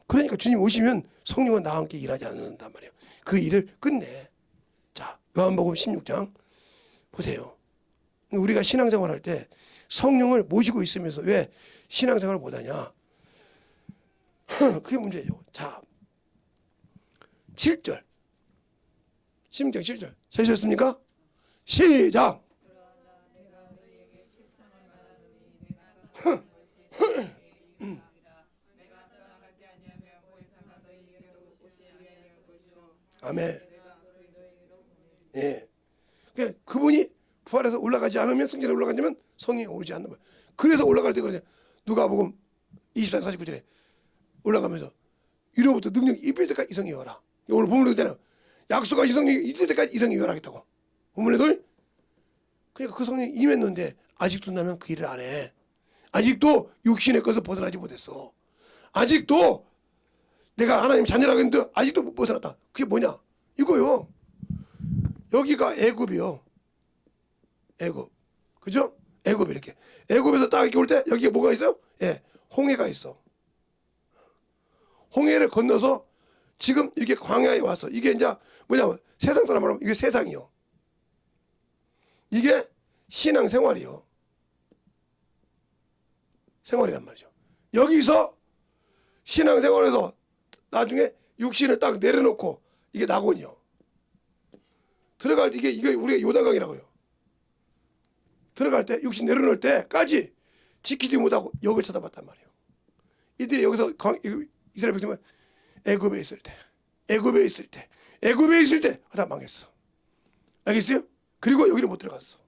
그러니까 주님 오시면 성령은 나와 함께 일하지 않는단 말이에요. 그 일을 끝내. 자, 요한복음 16장 보세요. 우리가 신앙생활 할 때 성령을 모시고 있으면서 왜 신앙생활을 못하냐? 그게 문제죠. 자, 7절. 16장 7절. 찾으셨습니까? 시작. 그러나 내가 너희에게 실상을 말하노니 내가 떠나는 것이 너희에게 유익하리라. 내가 떠나가지 아니하면 보혜사가 너희에게로 오지 아니할 것이요 아멘. 내가 그를 너희에게로 보내리라. 예. 그러니까 그분이 부활해서 올라가지 않으면 성전에 올라가지면 성령이 오지 않는 거예요. 그래서 올라갈 때 그러냐. 누가복음 24장 49절에 올라가면서 위로부터 능력이 입을 때까지 이성이 여라. 오늘 본문에 그랬잖아요. 약속하신 성령이 입을 때까지 이성이 여라겠다고. 본문에도 그러니까 그 성령이 임했는데 아직도 나는 그 일을 안 해. 아직도 육신의 것을 벗어나지 못했어. 아직도 내가 하나님 자녀라고 했는데 아직도 못 벗어났다. 그게 뭐냐? 이거요. 여기가 애굽이요. 애굽. 그죠? 애굽 이렇게. 애굽에서 딱 이렇게 올 때 여기에 뭐가 있어요? 예. 홍해가 있어. 홍해를 건너서 지금 이렇게 광야에 와서 이게 이제 뭐냐면 세상 사람 말하면 이게 세상이요. 이게 신앙 생활이요. 생활이란 말이죠. 여기서 신앙 생활에서 나중에 육신을 딱 내려놓고 이게 낙원이요. 들어갈 때 이게 우리가 요단강이라고 그래요. 들어갈 때 육신 내려놓을 때까지 지키지 못하고 역을 쳐다봤단 말이에요. 이들이 여기서 이스라엘 백성은 애굽에 있을 때 하다 망했어. 알겠어요? 그리고 여기를 못 들어갔어.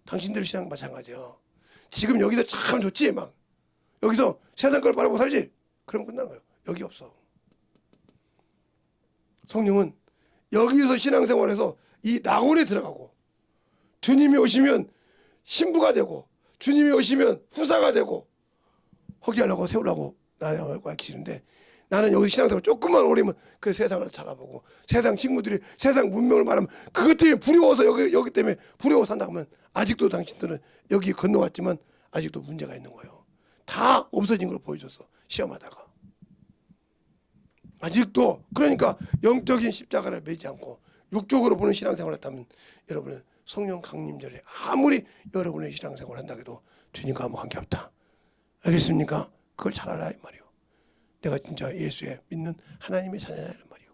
당신들 신앙 마찬가지요. 지금 여기서 참 좋지 막 여기서 세상 걸 바라보고 살지. 그러면 끝나는 거예요. 여기 없어. 성령은 여기서 신앙생활에서 이 낙원에 들어가고 주님이 오시면 신부가 되고 주님이 오시면 후사가 되고 허기하려고 세우려고 나와 계시는데 나는 여기서 신앙생활 조금만 오래면 그 세상을 찾아보고 세상 친구들이 세상 문명을 말하면 그것 때문에 부러워서 여기 때문에 부러워 산다 하면 아직도 당신들은 여기 건너왔지만 아직도 문제가 있는 거예요. 다 없어진 걸 보여줬어. 시험하다가. 아직도 그러니까 영적인 십자가를 매지 않고 육적으로 보는 신앙생활을 했다면 여러분은 성령 강림절에 아무리 여러분의 신앙생활을 한다 해도 주님과 아무 관계 없다. 알겠습니까? 그걸 잘 알라 이 말이요. 내가 진짜 예수의 믿는 하나님의 자녀냐 이 말이요.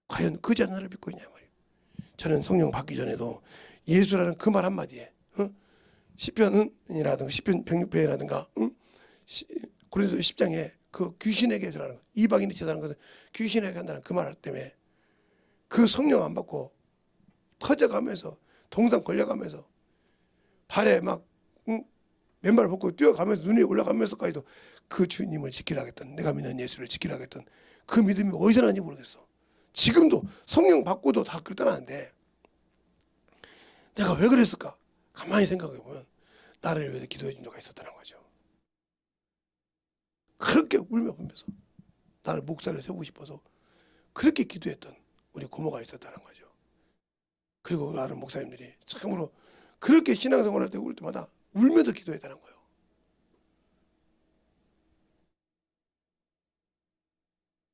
과연 그 자녀를 믿고 있냐 말이요. 저는 성령 받기 전에도 예수라는 그 말 한마디에 시편이라든가 시편 106편이라든가 고린도 10장에 그 귀신에게 들어가는 것, 이방인이 제사하는 것은 귀신에게 한다는 그 말 때문에 그 성령 안 받고 터져가면서 동상 걸려가면서 발에 막 맨발 벗고 뛰어가면서 눈이 올라가면서까지도 그 주님을 지키려 하겠던 내가 믿는 예수를 지키려 하겠던 그 믿음이 어디서 나는지 모르겠어. 지금도 성령 받고도 다 그랬다는데 내가 왜 그랬을까? 가만히 생각해보면 나를 위해서 기도해 준 자가 있었다는 거죠. 그렇게 울며 불면서 나를 목사를 세우고 싶어서 그렇게 기도했던 우리 고모가 있었다는 거죠. 그리고 아는 목사님들이 참으로 그렇게 신앙생활 할 때 울 때마다 울면서 기도했다는 거예요.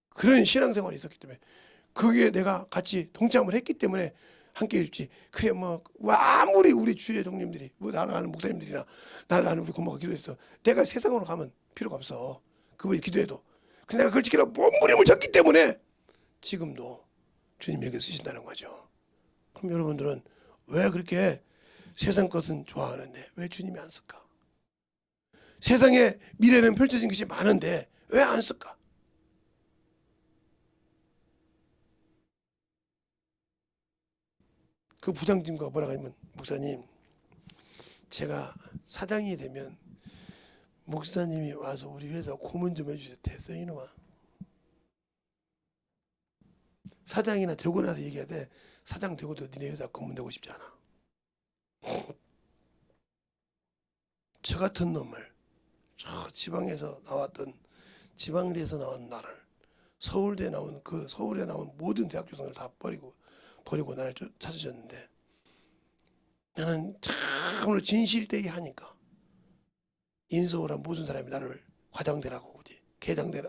그런 신앙생활이 있었기 때문에 거기에 내가 같이 동참을 했기 때문에 함께 해주지. 그래 뭐 아무리 우리 주의 동님들이 뭐 나를 아는 목사님들이나 나를 아는 우리 고모가 기도했어. 내가 세상으로 가면 필요가 없어. 그분이 기도해도. 근데 내가 그걸 지키려 몸부림을 쳤기 때문에 지금도 주님이 이렇게 쓰신다는 거죠. 그럼 여러분들은 왜 그렇게 세상 것은 좋아하는데 왜 주님이 안 쓸까? 세상에 미래는 펼쳐진 것이 많은데 왜 안 쓸까? 그 부장님과 뭐라고 하냐면 목사님 제가 사장이 되면 목사님이 와서 우리 회사 고문 좀 해주세요. 됐어 이놈아. 사장이나 되고 나서 얘기해야 돼. 사장 되고도 니네 회사 고문되고 싶지 않아. 저 같은 놈을 저 지방에서 나왔던 지방대에서 나온 나를 서울대 나온 그 서울에 나온 모든 대학 교수를 다 버리고 나를 찾으셨는데 나는 참으로 진실되게 하니까 인서울한 모든 사람이 나를 과장되라고 오지. 개장대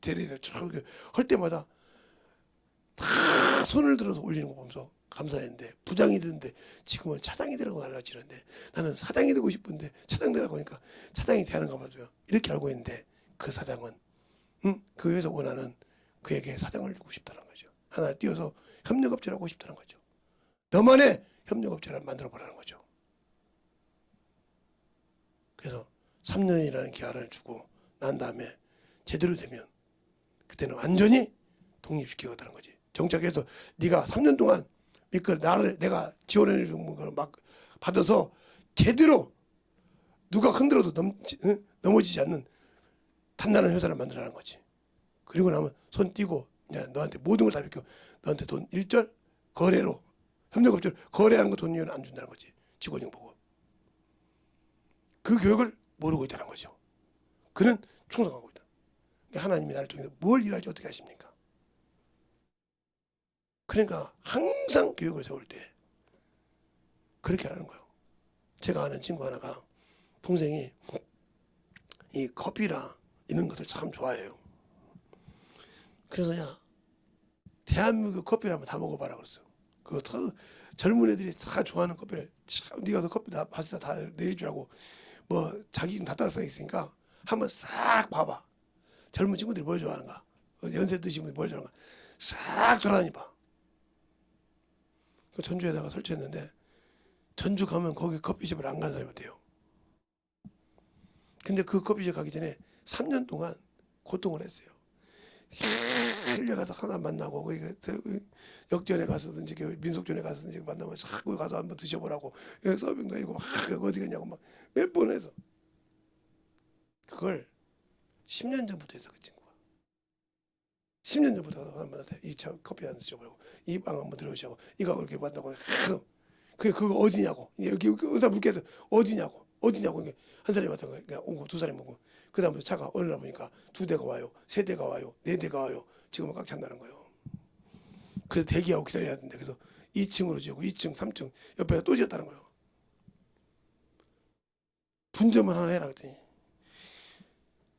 대리를 할 때마다 다 손을 들어서 올리는 거 보면서 감사했는데, 부장이 되는데 지금은 차장이 되라고 날라치는데, 나는 사장이 되고 싶은데 차장 되라고 하니까 차장이 되는가 봐요. 이렇게 알고 있는데 그 사장은 그 회사 원하는 그에게 사장을 주고 싶다는 거죠. 하나를 띄워서 협력업체를 하고 싶다는 거죠. 너만의 협력업체를 만들어 보라는 거죠. 그래서 3년이라는 기한을 주고 난 다음에 제대로 되면 그때는 완전히 독립시키겠다는 거지. 정착해서 네가 3년 동안 나를 내가 지원해 주는 걸 막 받아서 제대로 누가 흔들어도 넘어지지 않는 단단한 회사를 만들라는 거지. 그리고 나면 손 띄고 이제 너한테 모든 걸 다 비켜. 너한테 돈 일절 거래로 협력업체로 거래한 거 돈 이유는 안 준다는 거지. 직원형 보고. 그 교육을 모르고 있다는 거죠. 그는 충성하고 있다. 하나님이 나를 통해서 뭘 일할지 어떻게 하십니까? 그러니까 항상 교육을 세울 때 그렇게 하라는 거예요. 제가 아는 친구 하나가 동생이 이 커피랑 이런 것을 참 좋아해요. 그래서 야 대한민국 커피를 한번 다 먹어봐라 그랬어요. 그 젊은 애들이 다 좋아하는 커피를 참 네가 그 커피 다 봤을 때 다 내릴 줄 알고 뭐 자기는 다 따서 있으니까 한번 싹 봐봐. 젊은 친구들이 뭘 좋아하는가, 연세 드신 분들이 뭘 좋아하는가 싹 돌아다니 봐. 그 전주에다가 설치했는데 전주 가면 거기 커피숍을 안 가는 사람이 어때요? 근데 그 커피숍 가기 전에 3년 동안 고통을 했어요. 흘려가서 하나 만나고 거기 역전에 가서든지 민속전에 가서든지 만나면 자꾸 가서 한번 드셔보라고 서빙도 이고 막 어디 갔냐고 막 몇 번 해서 그걸 10년 전부터 했어. 그 친구가 10년 전부터 한번 이 차 커피 한 드셔보라고 이 방 한번 들어오시고 이거 그렇게 만나고 그거 어디냐고 여기 의사 물개서 어디냐고 한 사람이 왔던 거야. 오고 두 사람이 오고 그 다음부터 차가 어느 날 보니까 2대가 와요, 3대가 와요, 4대가 와요. 지금은 꽉 찬다는 거예요. 그래서 대기하고 기다려야 되는데 그래서 2층으로 지었고 2층, 3층 옆에가 또 지었다는 거예요. 분점을 하나 해라 그랬더니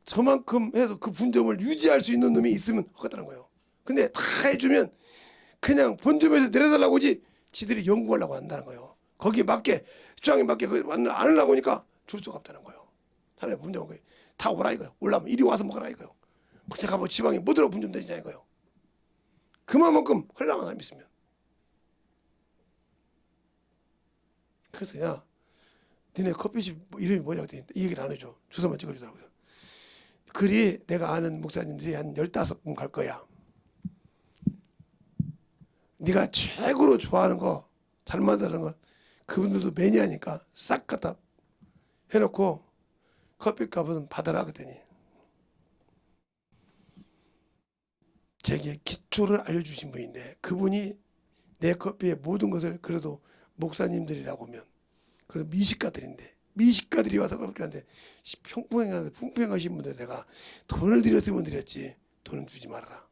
저만큼 해서 그 분점을 유지할 수 있는 놈이 있으면 하겠다는 거예요. 근데 다 해주면 그냥 본점에서 내려달라고 오지 지들이 연구하려고 한다는 거예요. 거기에 맞게 주장에 맞게 안 하려고 하니까 줄 수가 없다는 거예요. 사람이 분점은 다 오라 이거예요. 올라면 이리 와서 먹어라 이거예요. 제가 뭐 지방에 못 들어 분점 되냐 이거예요. 그만큼 헐랑한 사람이 있으면. 그래서 야 니네 커피집 이름이 뭐냐 그랬더니 이 얘기를 안 해줘. 주소만 찍어주더라고요. 그리 내가 아는 목사님들이 한 15분 갈 거야. 네가 최고로 좋아하는 거 잘 만드는 거 그분들도 매니아니까 싹 갖다 해놓고 커피값은 받아라 그랬더니 제게 기초를 알려주신 분인데 그분이 내 커피의 모든 것을 그래도 목사님들이라고 하면 그래도 미식가들이 와서 그렇게 하는데 풍평하신 분들 내가 돈을 드렸으면 드렸지 돈은 주지 말아라.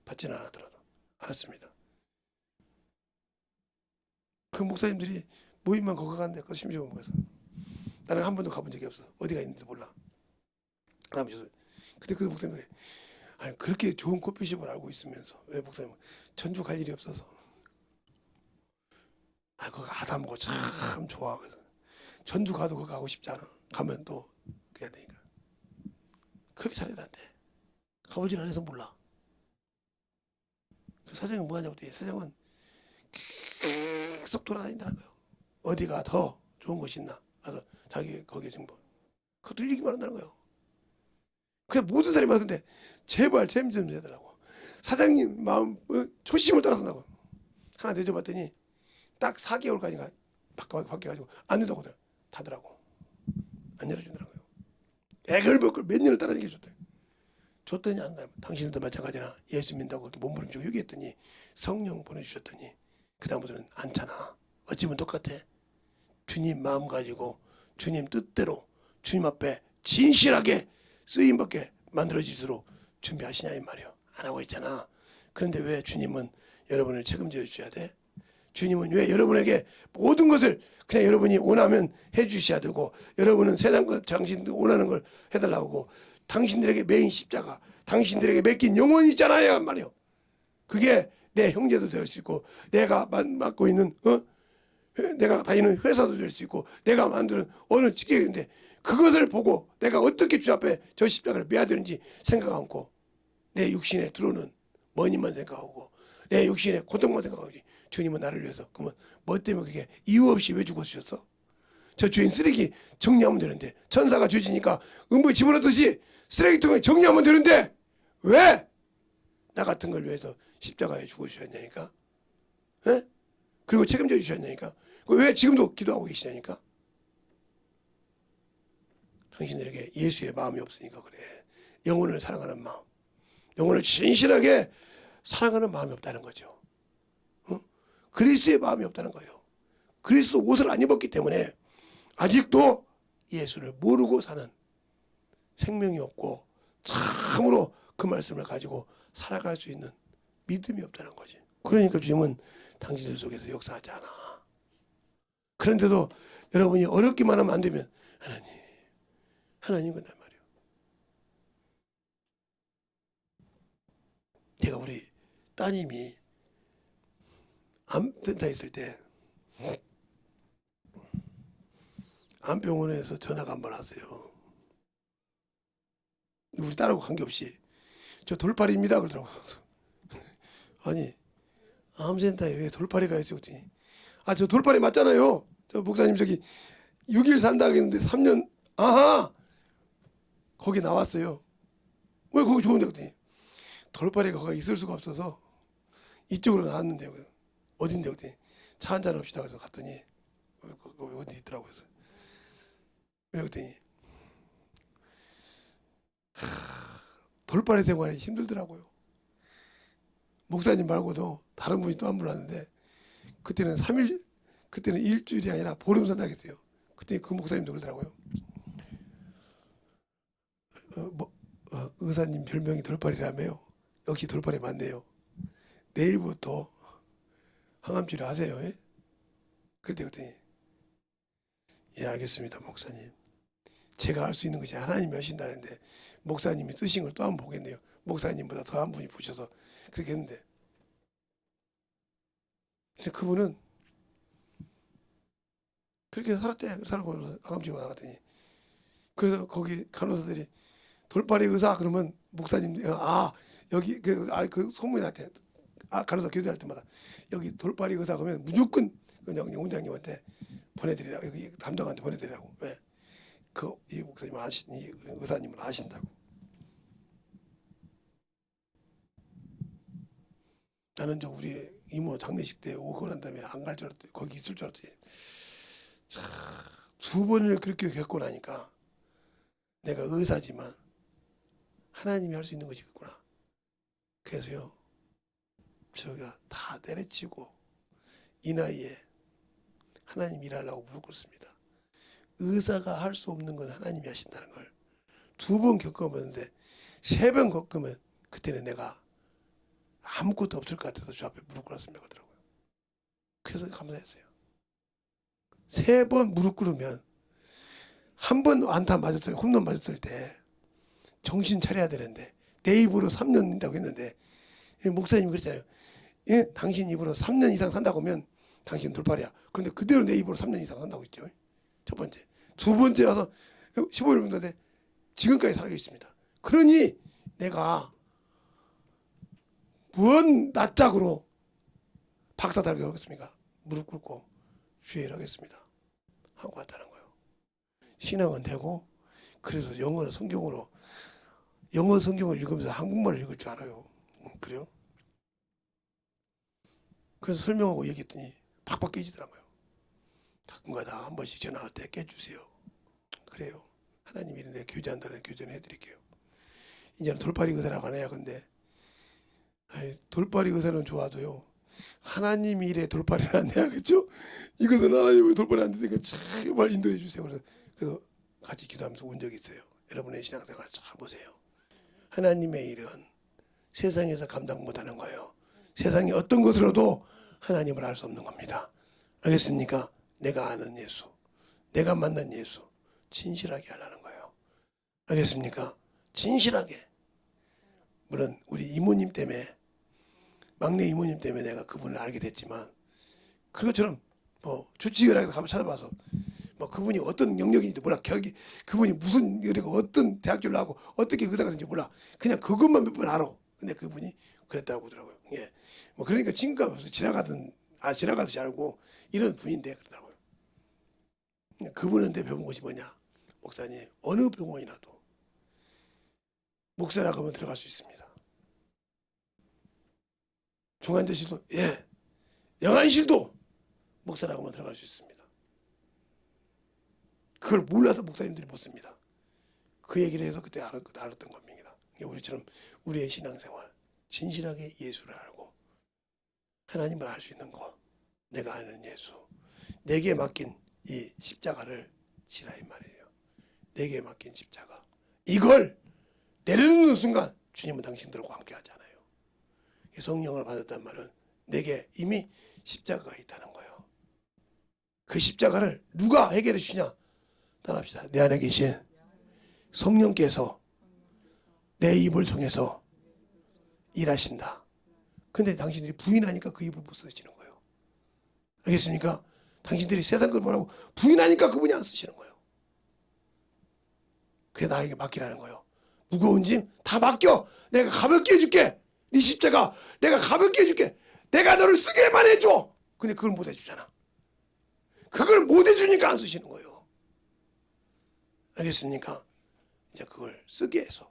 받지는 않았더라도 알았습니다. 그 목사님들이 모임만 거기 가는데 그 심지어 가서 나는 한 번도 가본 적이 없어. 어디가 있는지 몰라. 그때 그 목사님들이 아니 그렇게 좋은 커피숍을 알고 있으면서 왜 목사님 전주 갈 일이 없어서 그거 아담고 참 좋아. 그래서 전주 가도 그거 가고 싶지 않아. 가면 또 그래야 되니까 그렇게 잘해놨대. 가보진 않아서 몰라. 그 사장은 뭐 하냐고 했더니 사장은 계속 돌아다닌다는 거예요. 어디가 더 좋은 곳이 있나 가서 자기 거기에 정보 그것도 얘기만 한다는 거예요. 그냥 모든 사람이 하는데 제발 재미 좀 내더라고. 사장님 마음 초심을 따라선다고. 하나 내줘봤더니 딱 4개월까지가 바뀌어가지고 안 된다고 다더라고. 안 열어주더라고요. 애걸 먹고 몇 년을 따라다니게 줬더니 안 돼. 당신들도 마찬가지나 예수 믿는다고 그렇게 몸부림치고 얘기했더니 성령 보내주셨더니 그 다음부터는 않잖아. 어찌면 똑같아. 주님 마음 가지고 주님 뜻대로 주님 앞에 진실하게 쓰임받게 만들어질수록 준비하시냐 이 말이요. 안 하고 있잖아. 그런데 왜 주님은 여러분을 책임져 주셔야 돼? 주님은 왜 여러분에게 모든 것을 그냥 여러분이 원하면 해주셔야 되고, 여러분은 세상 것 당신들 원하는 걸 해달라고 하고, 당신들에게 매인 십자가, 당신들에게 맡긴 영혼이 있잖아요 말이요. 그게 내 형제도 될 수 있고, 내가 맡고 있는 내가 다니는 회사도 될 수 있고, 내가 만드는 어느 직계인데, 그것을 보고 내가 어떻게 주 앞에 저 십자가를 매야 되는지 생각 않고, 내 육신에 들어오는 머니만 생각하고, 내 육신의 고통만 생각하지. 주님은 나를 위해서. 그러면 뭐 때문에 그게 이유 없이 왜 죽어주셨어? 저 주인 쓰레기 정리하면 되는데, 천사가 죄지니까 음부에 집어넣듯이 쓰레기통에 정리하면 되는데 왜 나 같은 걸 위해서 십자가에 죽어주셨냐니까. 에? 그리고 책임져 주셨냐니까. 왜 지금도 기도하고 계시냐니까. 당신들에게 예수의 마음이 없으니까 그래. 영혼을 사랑하는 마음, 영혼을 진실하게 사랑하는 마음이 없다는 거죠. 그리스도의 마음이 없다는 거예요. 그리스도 옷을 안 입었기 때문에 아직도 예수를 모르고 사는, 생명이 없고 참으로 그 말씀을 가지고 살아갈 수 있는 믿음이 없다는 거지. 그러니까 주님은 당신들 속에서 역사하지 않아. 그런데도 여러분이 어렵기만 하면 안 되면 하나님 그날 말이에요. 제가 우리 따님이 암센터 있을 때 암병원에서 전화가 한 번 왔어요. 우리 딸하고 관계없이 저 돌팔이입니다 그러더라고요. 아니 암센터에 왜 돌팔이가 있어요? 그랬더니 저 돌팔이 맞잖아요. 저 목사님 저기 6일 산다 했는데 3년 아하 거기 나왔어요. 왜 거기 좋은데 그랬더니 돌팔이가 거기 있을 수가 없어서 이쪽으로 나왔는데요. 어딘데 그랬더니 차 한잔 합시다 그래서 갔더니 어디 있더라고요. 왜 그랬더니 돌팔이 생활이 힘들더라고요. 목사님 말고도 다른 분이 또 한 분 왔는데 그때는 3일 그때는 일주일이 아니라 보름 산다고 했어요. 그때 그 목사님도 그러더라고요. 의사님 별명이 돌팔이라며요. 역시 돌팔이 맞네요. 내일부터 항암치료 하세요. 예? 그랬더니 예 알겠습니다 목사님. 제가 할 수 있는 것이 하나님이 하신다는데 목사님이 쓰신 걸 또 한번 보겠네요. 목사님보다 더 한 분이 보셔서 그렇게 했는데 근데 그분은 그렇게 살았대. 살고 항암치료 나갔더니 그래서 거기 간호사들이 돌팔이 의사 그러면 목사님 여기 그 소문이 났대. 간호사 교대할 때마다 여기 돌팔이 의사 그러면 무조건 그냥 원장님한테 보내드리라고 여기 담당한테 보내드리라고. 왜? 이 목사님 이 의사님을 아신다고. 나는 저 우리 이모 장례식 때 오고 난 다음에 안 갈 줄 알았더니 거기 있을 줄 알았더니 두 번을 그렇게 겪고 나니까 내가 의사지만 하나님이 할 수 있는 것이 있구나. 그래서요 제가 다 내려치고 이 나이에 하나님 일하려고 무릎 꿇습니다. 의사가 할 수 없는 건 하나님이 하신다는 걸 두 번 겪어봤는데 세 번 겪으면 그때는 내가 아무것도 없을 것 같아서 주 앞에 무릎 꿇었습니다 그러더라고요. 그래서 감사했어요. 세 번 무릎 꿇으면 한 번 안타 맞았을 홈런 맞았을 때 정신 차려야 되는데 내 입으로 3년 된다고 했는데 목사님이 그랬잖아요. 예? 당신 입으로 3년 이상 산다고 하면 당신 돌팔이야. 그런데 그대로 내 입으로 3년 이상 산다고 했죠. 첫 번째. 두 번째 와서 15일 됐는데 지금까지 살아계십니다. 그러니 내가 뭔 낯짝으로 박사 달게 하겠습니까? 무릎 꿇고 주의 일 하겠습니다. 하고 왔다는 거예요. 신앙은 되고 그래서 영어 성경을 읽으면서 한국말을 읽을 줄 알아요. 그래요? 그래서 설명하고 얘기했더니 팍팍 깨지더라고요. 가끔가다 한 번씩 전화할 때 깨주세요. 그래요. 하나님 이런데 교제한다는 교제는 해드릴게요. 이제는 돌팔이 의사라고 안 해야 근데 돌팔이 의사는 좋아도요. 하나님 일에 돌팔이는 안 해야겠죠? 이것은 하나님의 돌팔이 안 되니까 제발 인도해 주세요. 그래서 같이 기도하면서 온 적이 있어요. 여러분의 신앙생활 잘 보세요. 하나님의 일은 세상에서 감당 못하는 거예요. 세상에 어떤 것으로도 하나님을 알 수 없는 겁니다. 알겠습니까? 내가 아는 예수, 내가 만난 예수 진실하게 하려는 거예요. 알겠습니까? 진실하게. 물론 우리 이모님 때문에, 막내 이모님 때문에 내가 그분을 알게 됐지만, 그것처럼 뭐 주치의라고 한번 찾아봐서 뭐 그분이 어떤 영역인지도 몰라. 그분이 무슨 그리고 어떤 대학교를 나오고 어떻게 의사 갔는지 몰라. 그냥 그것만 몇 번 알아. 근데 그분이 그랬다고 하더라고요. 예. 뭐 그러니까 지금까지 지나가듯이 알고 이런 분인데 그러더라고요. 그분한테 배운 것이 뭐냐? 목사님, 어느 병원이라도 목사라고 하면 들어갈 수 있습니다. 중환자실도, 예, 영안실도 목사라고 하면 들어갈 수 있습니다. 그걸 몰라서 목사님들이 못 씁니다. 그 얘기를 해서 그때 알았던 겁니다. 우리처럼 우리의 신앙생활, 진실하게 예수를 알고 하나님을 알 수 있는 것, 내가 아는 예수, 내게 맡긴 이 십자가를 지라 이 말이에요. 내게 맡긴 십자가, 이걸 내려놓는 순간 주님은 당신들과 함께 하잖아요. 성령을 받았단 말은 내게 이미 십자가가 있다는 거예요. 그 십자가를 누가 해결해 주냐? 따라합시다. 내 안에 계신 성령께서 내 입을 통해서 일하신다. 근데 당신들이 부인하니까 그 입을 못 쓰시는 거예요. 알겠습니까? 당신들이 세상 걸 보라고 부인하니까 그분이 안 쓰시는 거예요. 그게 나에게 맡기라는 거예요. 무거운 짐 다 맡겨. 내가 가볍게 해줄게. 네 십자가 내가 가볍게 해줄게. 내가 너를 쓰게만 해줘. 근데 그걸 못 해주잖아. 그걸 못 해주니까 안 쓰시는 거예요. 알겠습니까? 이제 그걸 쓰게 해서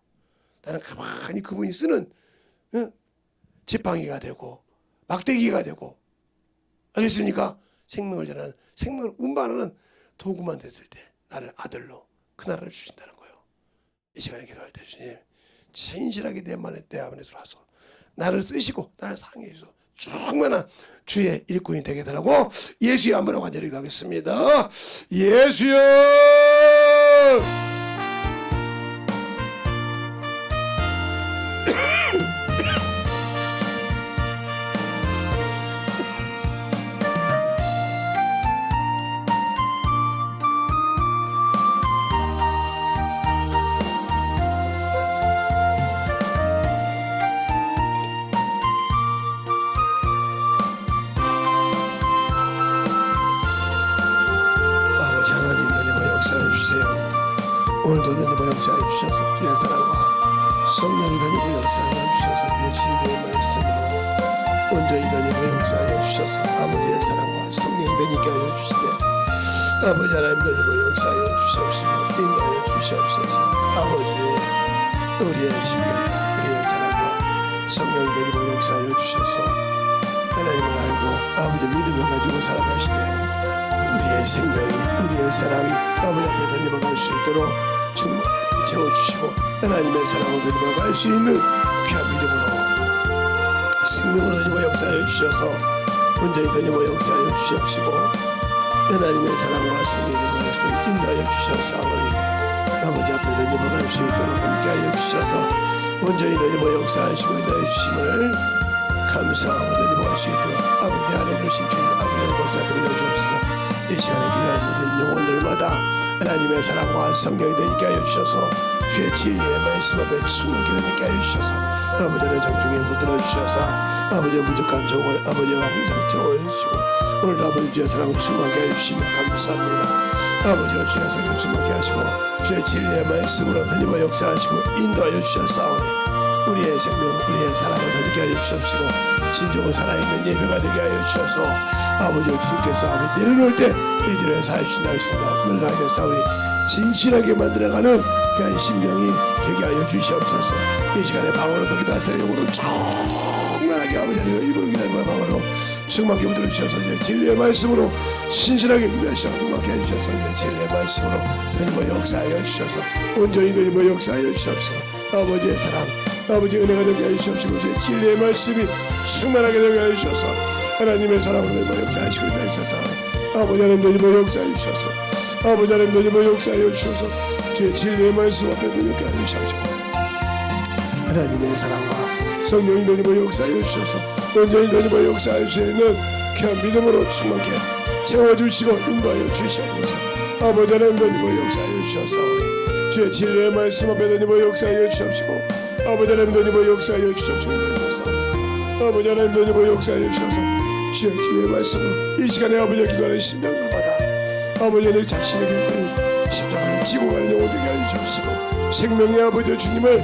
나는 가만히 그분이 쓰는 지팡이가 되고 막대기가 되고, 알겠습니까? 생명을 전하는, 생명을 운반하는 도구만 됐을 때 나를 아들로 그 나라를 주신다는 거예요. 이 시간에 기도할 때 주님 진실하게 내 안에 들어와서 나를 쓰시고 나를 사랑해 주셔서 충만한 주의 일꾼이 되게 되라고 예수의 한번로 간절히 기도하겠습니다. 예수여, 아버지 하나님, 은혜와 역사해 주세요. 오늘도 은혜와 역사해 주셔서 주의 사랑과 성령이 은혜와 역사해 주셔서 주의 진리의 말씀으로 온전히 은혜와 역사해 주셔서 아버지의 사랑과 성령이 은혜께 하여 주시되, 아버지 하나님 은혜와 역사해 주시옵소서. 인도하여 주시옵소서. 아버지 우리의 신령, 우리의 사랑과 성령이 은혜와 역사해 주셔서 하나님을 알고 아버지 믿음을 가지고 살아가시되 우리의 생명이, 우리의 사랑이 아버지 앞에 던져갈 수 있도록 충만히 채워주시고 하나님의 사랑을 던져갈 수 있는 귀한 믿음으로 생명으로 던져가 역사하여 주셔서 온전히 던져가 역사하여 주시옵시고 하나님의 사랑과 생명을 통해서 인도하여 주셨사오니 아버지 앞에 던져갈 수 있도록 함께하여 주셔서 온전히 던져가 역사하시고 인도하여 주심을 감사하고 던져갈 수 있도록 아버지 안에 계신 주님 아버지의 것을 돌려주옵소서. 이 시간에 기다리는 영혼들마다 하나님의 사랑과 성령이 되게 하여 주셔서 주의 진리의 말씀 앞에 충만하게 되게 하여 주셔서 아버지의 정중에 붙들어 주셔서 아버지의 부족한 종을 아버지가 항상 채워주시고 오늘도 아버지 주의 사랑을 충만하게 하여 주시면 감사합니다. 아버지가 주의 사랑을 충만하게 하시고 주의 진리의 말씀으로 하나님의 역사하시고 인도하여 주셨사오니 우리의 생명, 우리의 사랑을 되게 하여 주시옵시고 진정으로 살아있는 예배가 되게 하여 주셔서 아버지 주님께서 아버지 내려놓을 때 내지를 사해 주신다 했습니다. 그걸 하셨사오니 진실하게 만들어가는 귀한 심령이 되게 하여 주시옵소서. 이 시간에 방언으로 기도하세요. 영으로 충만하게 아버지를 입으로 기도하는 방언으로 충만하게 붙들어 주셔서 이제 진리의 말씀으로 신실하게 기도하셔서 충만하게 해주셔서 이제 진리의 말씀으로 하나님의 역사하여 주셔서 온전히 하나님의 역사하여 주셔서 아버지의 사랑, 아버지 은혜가 되게 하여 주시옵시고 제 진리의 말씀이 충만하게 되게 하여 주셔서 하나님의 사랑으로 내 역사하시고 주셔서 아버지 하나님 내 역사하여 주셔서 아버지 하나님 내 역사하여 주셔서 제 진리의 말씀 앞에 되게 하여 주시옵시고 하나님의 사랑과 성령이 내 역사하여 주셔서 온전히 내 역사할 수 있는 귀한 믿음으로 충만케 채워주시고 인도하여 주시옵소서. 아버지 하나님 역사하여 주셨사오니 주의 진리의 말씀 앞에 하나님 역사하여 주옵시고 아버지 하나님 역사하여 주옵시고 아버지 하나님 역사하여 주셔서 주의 진리의 말씀으로 이 시간에 아버지의 기도하는 심령을 받아 아버지의 자신에게 십자가를 지고 가는 영혼 되게 하여 주옵시고 생명의 아버지 주님을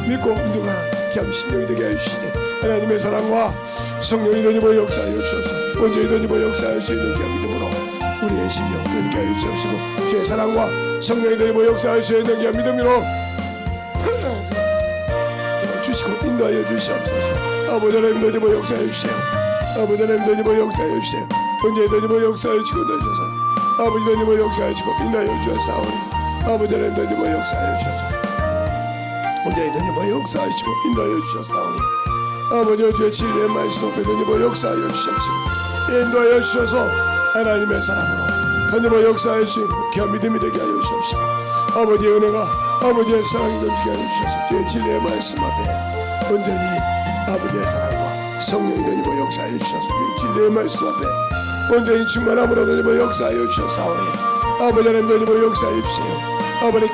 믿고 운동하는 귀한 심령이 되게 하여 주시니 하나님의 사랑과 성령이 너희와 역사하여 주셔서 온전히 너희와 역사할 수 있는 귀한 믿음으로 우리의 심령 되게 하여 주옵시고 주의 사랑과 성령이 너희와 역사할 수 있는 귀한 믿음으로 주시고 인도하여 주시옵소서. 아버지 하나님 너희와 역사하여 주세요. 아버지 하나님 너희와 역사하여 주세요. 온전히 너희와 역사하여 주시고 주셔서 아버지 너희와 역사하여 주시고 인도하여 주셨사오니 아버지 하나님 너희와 역사하여 주셔서 온전히 너희와 역사하시고 인도하여 주셨사오니 아버지 주의 진리의 말씀 앞에 너희와 역사하여 주시옵시고 인도하여 주셔서 하나님의 사랑으로 너희와 역사할 수 있는 귀한 믿음이 되게 하여 주옵시고 아버지의 은혜가 아버지의 사랑이 넘치게 하여 주셔서 주의 진리의 말씀 앞에 온전히 아버지의 사랑과 성령이 너희와 역사하여 주셔서 주의 진리의 말씀 앞에 온전히 충만함으로 너희와 역사하여 주셨사오니 아버지 하나님 너희와 역사하여 주세요. 아버지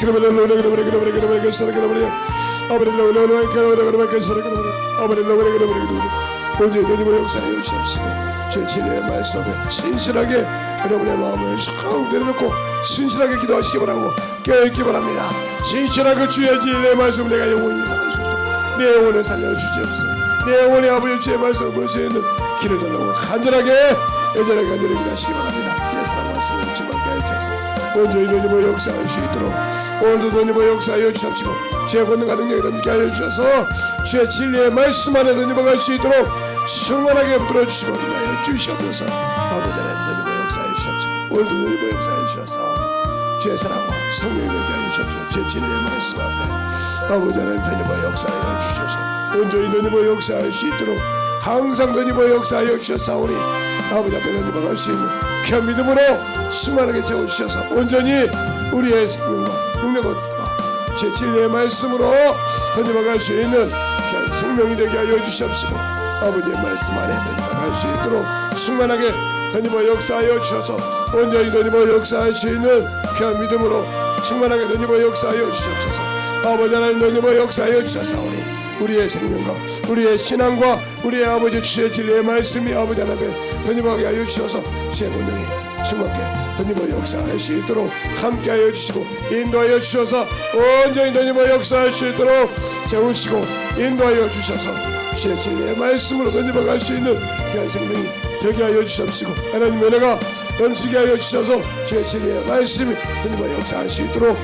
온전히 너희와 역사하여 주옵시고 주의 진리의 말씀 앞에 진실하게 여러분의 마음을 쭉 내려놓고 신실하게 기도하시기 바라고 깨어있기 바랍니다. 신실하게 주의 진리의 말씀 내가 영원히 살아주옵소서. 내 영혼을 살려주시옵소서. 내 영혼이 아버지 주의 말씀을 볼 수 있는 길을 달라고 간절하게 애절하게 간절히 기도하시기 바랍니다. 내 사랑 말씀을 주님께 하여 주셔서 온전히 너희와 역사할 수 있도록 오늘도 너희와 역사하여 주옵시고 주의 권능과 능력이 넘게 하여 주셔서 주의 진리의 말씀 안에 너희와 갈 수 있도록 충만하게 불어주시고 인하여 주시옵소서. 아버지 하나님 너희와 역사하여 주옵시고 오늘도 너희와 역사하여 주셔서 주의 사랑과 성령이 되게 하여 주옵시고 주의 진리의 말씀 앞에 아버지 하나님 너희와 역사하여 주셔서 온전히 너희와 역사할 수 있도록 항상 너희와 역사하여 주셨사오니 아버지 앞에 너희와 갈 수 있는 귀한 믿음으로 충만하게 채워주셔서 온전히 우리의 생명과 능력과 제 진리의 말씀으로 너희와 갈 수 있는 귀한 생명이 되게 하여 주시옵시고 아버지의 말씀 안에 너희와 갈 수 있도록 충만하게 너희와 역사하여 주셔서 온전히 너희와 역사할 수 있는 귀한 믿음으로 충만하게 너희와 역사하여 주시옵소서. 아버지 하나님 너희와 역사하여 주셨사오니 우리의 생명과 우리의 신앙과 우리의 아버지 주의 진리의 말씀이 아버지 하나님께 너희와 하여 주셔서 주의 본능이 충만하게 너희와 역사할 수 있도록 함께하여 주시고 인도하여 주셔서 온전히 너희와 역사할 수 있도록 채우시고 인도하여 주셔서 주의 진리의 말씀으로 너희와 갈 수 있는 귀한 생명이 되게 하여 주옵시고 하나님의 은혜가 넘치게 하여 주셔서 주의 진리의 말씀이 너희와 역사할 수 있도록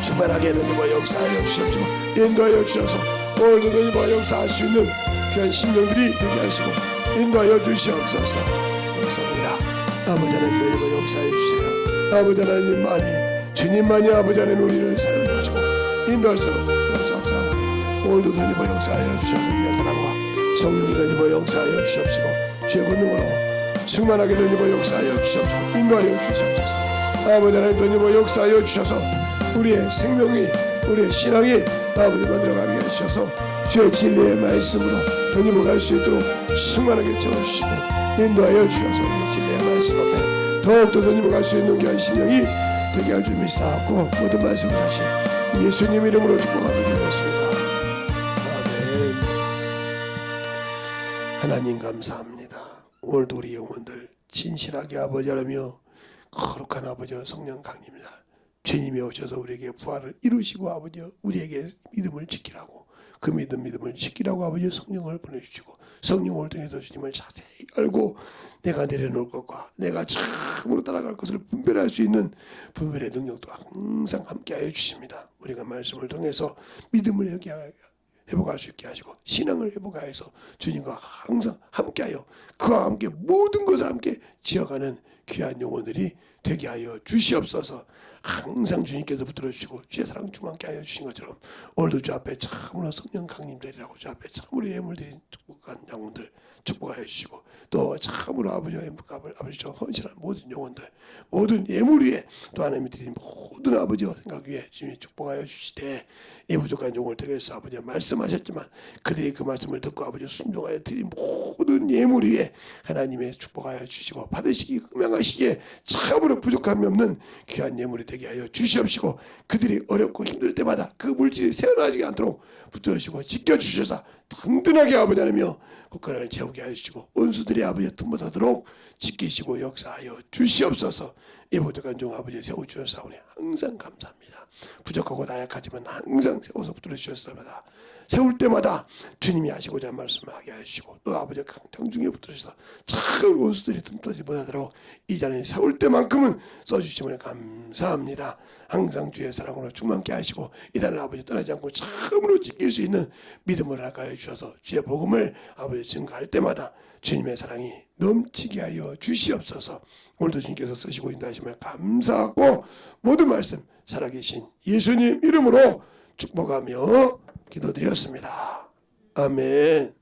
충만하게 너희와 역사하여 주옵시고 인도하여 주셔서 오늘도 너희와 역사할 수 있는 귀한 심령들이 되게 하시고 인도하여 주시옵소서. 감사합니다. 아버지 하나님 너희와 역사해 주세요. 아버지 하나님만이 주님만이 아버지 하나님 우리를 사용하시고 인도할 수 없사옵소서. 오늘도 너희와 역사하여 주셔서 주의 사랑과 성령이 너희와 역사하여 주시옵시고 주의 권능으로 충만하게 너희와 역사하여 주시옵시고 인도하여 주시옵소서. 아버지 하나님 너희와 역사하여 주셔서 우리의 생명이 우리의 신앙이 아버지 만들어가게 해주셔서 주의 진리의 말씀으로 너희와 갈 수 있도록 충만하게 채워주시고 인도하여 주셔서 우리 진리의 말씀 앞에 더욱더 너희와 갈 수 있는 귀한 심령이 되게 할 줄 믿사옵고 모든 말씀을 다시 예수님 이름으로 축복하며 기도했습니다. 아멘. 하나님 감사합니다. 오늘도 우리 영혼들 진실하게 아버지 하라며 거룩한 아버지 성령 강림날 주님이 오셔서 우리에게 부활을 이루시고 아버지 우리에게 믿음을 지키라고 그 믿음을 지키라고 아버지 성령을 보내주시고 성령을 통해서 주님을 자세히 알고 내가 내려놓을 것과 내가 참으로 따라갈 것을 분별할 수 있는 분별의 능력도 항상 함께하여 주십니다. 우리가 말씀을 통해서 믿음을 회복할 수 있게 하시고 신앙을 회복하여서 주님과 항상 함께하여 그와 함께 모든 것을 함께 지어가는 귀한 영혼들이 되게 하여 주시옵소서. 항상 주님께서 붙들어 주시고 주의 사랑 충만케 하여 주신 것처럼 오늘도 주 앞에 참으로 성령 강림되리라고 주 앞에 참으로 예물 드린 축복한 영혼들 축복하여 주시고 또 참으로 아버지와 아버지 저 헌신한 모든 영혼들 모든 예물 위에 또 하나님이 드린 모든 아버지와 생각 위에 주님이 축복하여 주시되 이 부족한 영혼을 통해서 아버지 말씀하셨지만 그들이 그 말씀을 듣고 아버지 순종하여 드린 모든 예물 위에 하나님의 축복하여 주시고 받으시기 음양하시기에 참으로 부족함이 없는 귀한 예물이 되게 하여 주시옵시고 그들이 어렵고 힘들 때마다 그 물질이 새어나지 않도록 붙들으시고 지켜주셔서 든든하게 아버지 하나며 국가를 채우게 하시고 원수들이 아버지의 틈못하도록 지키시고 역사하여 주시옵소서. 이 부족한 종 아버지 세워주셨사오니 항상 감사합니다. 부족하고 나약하지만 항상 세워서 붙들어주셨습니다. 세울 때마다 주님이 하시고자 한 말씀을 하게 하시고 또 아버지 강정중에 붙들으셔서 참 원수들이 틈타지 못하도록 이 자리에 세울 때만큼은 써주심을 감사합니다. 항상 주의 사랑으로 충만케 하시고 이달을 아버지 떠나지 않고 참으로 지킬 수 있는 믿음을 허락하여 주셔서 주의 복음을 아버지 증가할 때마다 주님의 사랑이 넘치게 하여 주시옵소서. 오늘도 주님께서 쓰시고 인도하심을 감사하고 모든 말씀 살아계신 예수님 이름으로 축복하며 기도드렸습니다. 아멘.